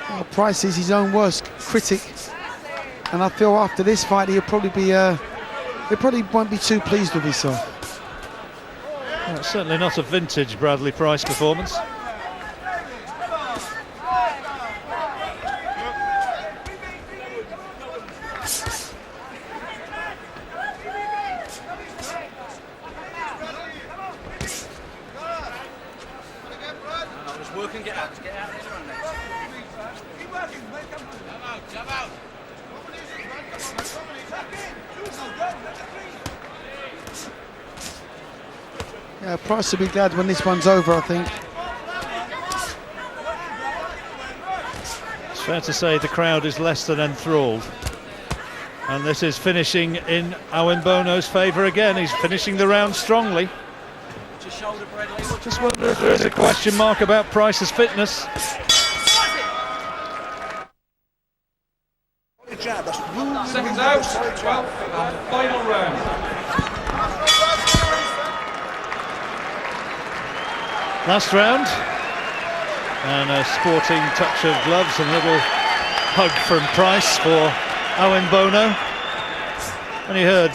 Well, Pryce is his own worst critic, and I feel after this fight he probably won't be too pleased with himself.
Well, it's certainly not a vintage Bradley Pryce performance.
Yeah, Pryce will be glad when this one's over, I think.
It's fair to say the crowd is less than enthralled. And this is finishing in Awimbono's favour again. He's finishing the round strongly. Just wonder if there is a question mark about Pryce's fitness.
Seconds out, 12, and final round.
Last round, and a sporting touch of gloves and a little hug from Pryce for Awimbono. And he heard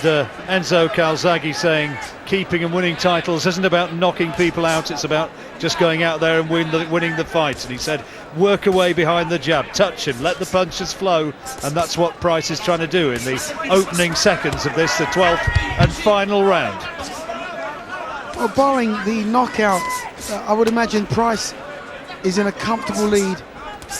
Enzo Calzaghe saying keeping and winning titles isn't about knocking people out, it's about just going out there and winning the fight. And he said work away behind the jab, touch him, let the punches flow, and that's what Pryce is trying to do in the opening seconds of this, the 12th and final round.
Well, barring the knockout, I would imagine Pryce is in a comfortable lead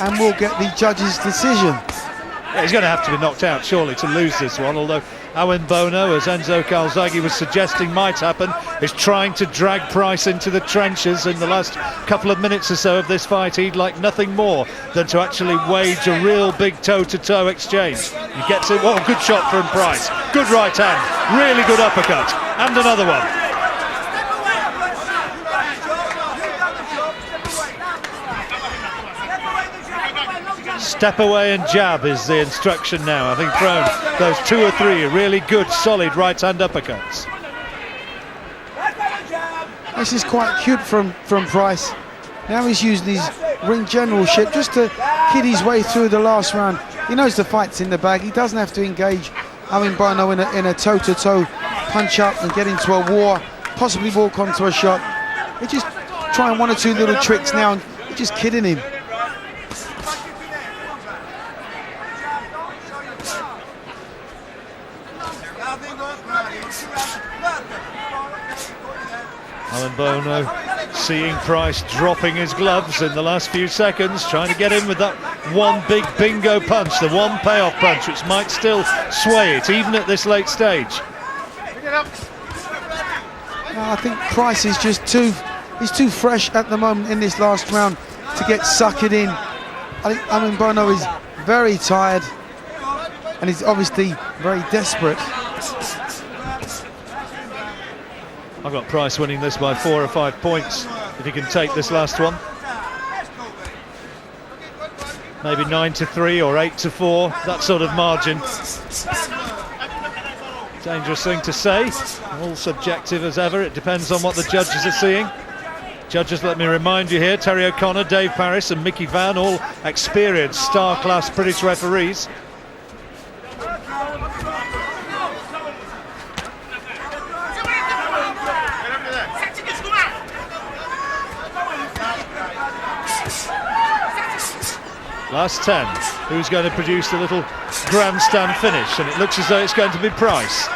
and will get the judge's decision.
Yeah, he's going to have to be knocked out, surely, to lose this one, although Awimbono, as Enzo Calzaghe was suggesting might happen, is trying to drag Pryce into the trenches in the last couple of minutes or so of this fight. He'd like nothing more than to actually wage a real big toe-to-toe exchange. He gets it. What a good shot from Pryce. Good right hand, really good uppercut, and another one. Step away and jab is the instruction now. I think thrown those 2 or 3 really good, solid right-hand uppercuts.
This is quite cute from Pryce. Now he's using his ring generalship just to kid his way through the last round. He knows the fight's in the bag. He doesn't have to engage Awimbono in a toe-to-toe punch-up and get into a war, possibly walk onto a shot. They're just trying 1 or 2 little tricks now and they're just kidding him.
Awimbono seeing Pryce dropping his gloves in the last few seconds, trying to get in with that one big bingo punch, the one payoff punch, which might still sway it, even at this late stage.
I think Pryce is just too fresh at the moment in this last round to get suckered in. I think Awimbono is very tired and he's obviously very desperate.
I've got Pryce winning this by 4 or 5 points if he can take this last one. Maybe 9-3 or 8-4, that sort of margin. Dangerous thing to say, all subjective as ever, it depends on what the judges are seeing. Judges, let me remind you here, Terry O'Connor, Dave Parris and Mickey Vann, all experienced star-class British referees. Last 10, who's going to produce the little grandstand finish? And it looks as though it's going to be Pryce.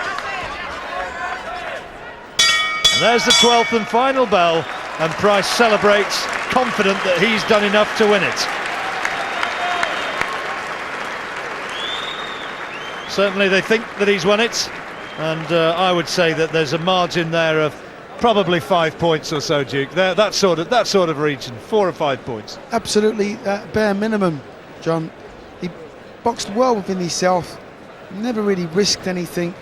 And there's the 12th and final bell, and Pryce celebrates, confident that he's done enough to win it. Certainly they think that he's won it, and I would say that there's a margin there of probably 5 points or so, Duke. That sort of region, 4 or 5 points.
Absolutely, bare minimum, John. He boxed well within himself, never really risked anything.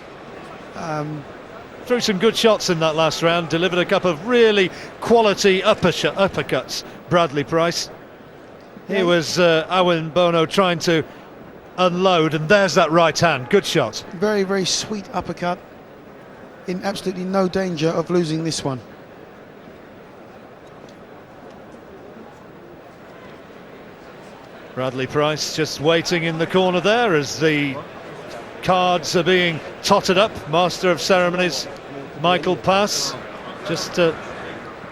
threw some good shots in that last round, delivered a couple of really quality uppercuts, Bradley Pryce. Here was Awimbono trying to unload, and there's that right hand. Good shot.
Very, very sweet uppercut. In absolutely no danger of losing this one.
Bradley Pryce just waiting in the corner there as the cards are being totted up. Master of Ceremonies Michael Pass just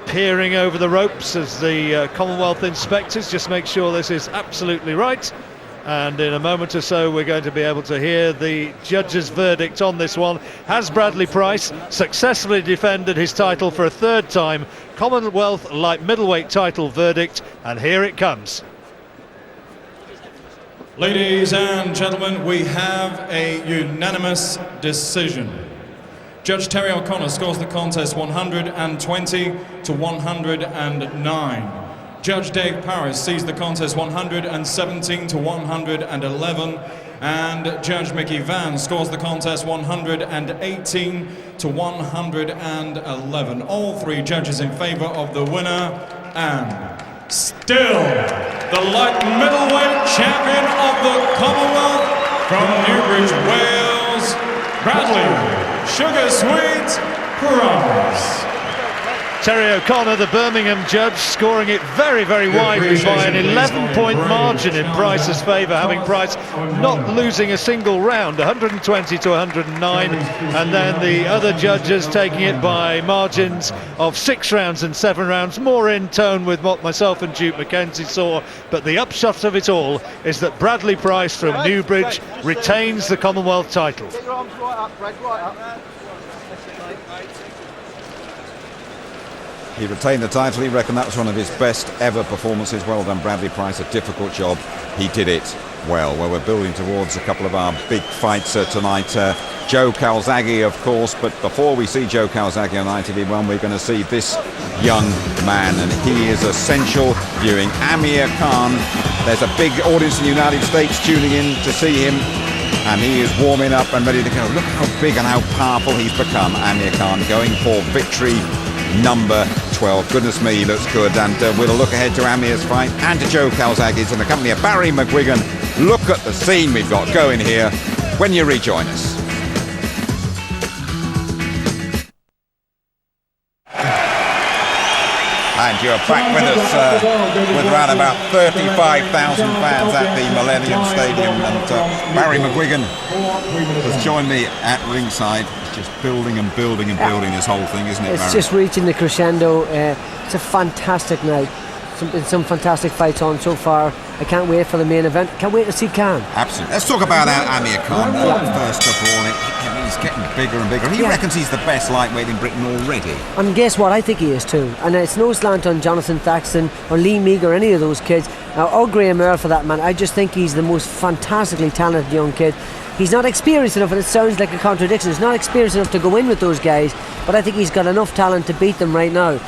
peering over the ropes as the Commonwealth inspectors just make sure this is absolutely right. And in a moment or so we're going to be able to hear the judge's verdict on this one. Has Bradley Pryce successfully defended his title for a third time? Commonwealth light middleweight title verdict, and here it comes.
Ladies and gentlemen, we have a unanimous decision. Judge Terry O'Connor scores the contest 120 to 109. Judge Dave Paris sees the contest 117 to 111. And Judge Mickey Van scores the contest 118 to 111. All three judges in favour of the winner, and still the light middleweight champion of the Commonwealth from Newbridge, Wales, Bradley Sugar Sweet Pryce.
Terry O'Connor, the Birmingham judge, scoring it very, very widely by an 11-point margin in Pryce's favour, having Pryce not losing a single round, 120 to 109, and then the other judges taking it by margins of 6 rounds and 7 rounds, more in tone with what myself and Duke Mackenzie saw. But the upshot of it all is that Bradley Pryce from Newbridge retains the Commonwealth title.
Get your arms right up, Brad, right up.
He retained the title. He reckoned that was one of his best ever performances. Well done, Bradley Pryce. A difficult job. He did it well. Well, we're building towards a couple of our big fights tonight. Joe Calzaghe, of course. But before we see Joe Calzaghe on ITV1, we're going to see this young man. And he is essential viewing. Amir Khan. There's a big audience in the United States tuning in to see him. And he is warming up and ready to go. Look how big and how powerful he's become, Amir Khan, going for victory number 12. Goodness me, he looks good. And we'll look ahead to Amir's fight and to Joe Calzaghe's in the company of Barry McGuigan. Look at the scene we've got going here when you rejoin us. And you're back with us with around about 35,000 fans at the Millennium Stadium. And Barry McGuigan has joined me at ringside. It's just building and building and building this whole thing, isn't it,
It's
Barry?
just reaching the crescendo. It's a fantastic night. Some fantastic fights on so far. I can't wait for the main event. Can't wait to see Khan.
Absolutely. Let's talk about Amir Khan first of all. He's getting bigger and bigger. He reckons he's the best lightweight in Britain already.
And guess what? I think he is too. And it's no slant on Jonathan Thaxton or Lee Meagher or any of those kids, or Graham Earl for that man. I just think he's the most fantastically talented young kid. He's not experienced enough, and it sounds like a contradiction. He's not experienced enough to go in with those guys, but I think he's got enough talent to beat them right now.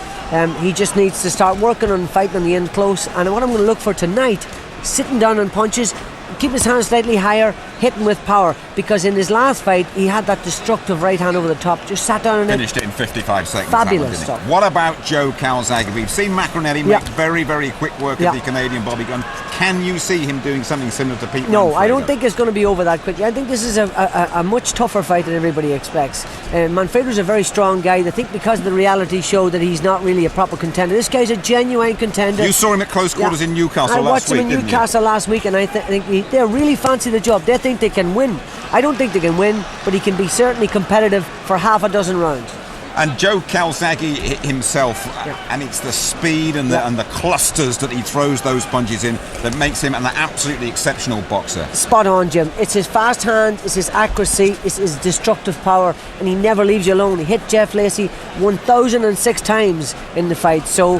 He just needs to start working on fighting on the end close. And what I'm going to look for tonight, sitting down on punches, keep his hands slightly higher, hitting with power, because in his last fight he had that destructive right hand over the top, just sat down and
finished it in 55 seconds.
Fabulous stuff.
What about Joe Calzaghe? We've seen Maccarinelli make very, very quick work of the Canadian Bobby Gunn. Can you see him doing something similar to Pete?
No,
Manfredo?
I don't think it's going to be over that quickly. I think this is a much tougher fight than everybody expects. Manfredo's a very strong guy. I think because of the reality show that he's not really a proper contender. This guy's a genuine contender.
You saw him at close quarters in Newcastle last week,
I watched him in Newcastle last week, and I think they really fancy the job. They think they can win. I don't think they can win, but he can be certainly competitive for half a dozen rounds.
And Joe Calzaghe himself, and it's the speed and the clusters that he throws those punches in that makes him an absolutely exceptional boxer.
Spot on, Jim. It's his fast hand, it's his accuracy, it's his destructive power, and he never leaves you alone. He hit Jeff Lacey 1,006 times in the fight, so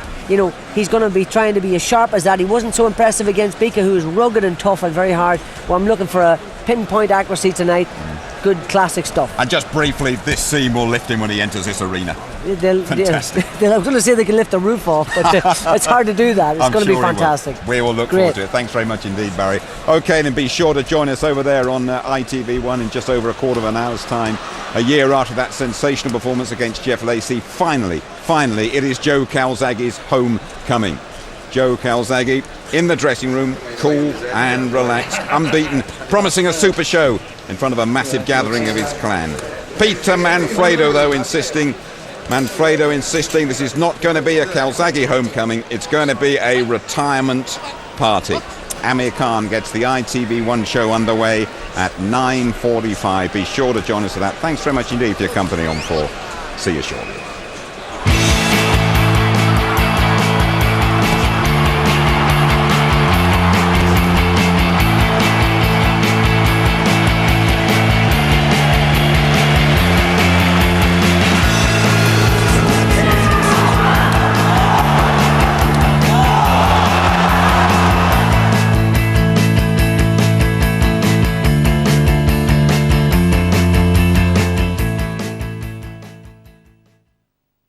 he's going to be trying to be as sharp as that. He wasn't so impressive against Bika, who is rugged and tough and very hard. Well, I'm looking for a pinpoint accuracy tonight. Good classic stuff.
And just briefly, this scene will lift him when he enters this arena. Fantastic.
I'm going to say they can lift the roof off, but it's hard to do that. It's going to be fantastic.
We will look forward to it. Thanks very much indeed, Barry. Okay, then be sure to join us over there on ITV1 in just over a quarter of an hour's time. A year after that sensational performance against Jeff Lacey, finally, it is Joe Calzaghe's homecoming. Joe Calzaghe in the dressing room, cool and relaxed, unbeaten, promising a super show in front of a massive gathering of his clan. Peter Manfredo, though, insisting this is not going to be a Calzaghe homecoming, it's going to be a retirement party. Amir Khan gets the ITV1 show underway at 9:45. Be sure to join us for that. Thanks very much indeed for your company on 4. See you shortly.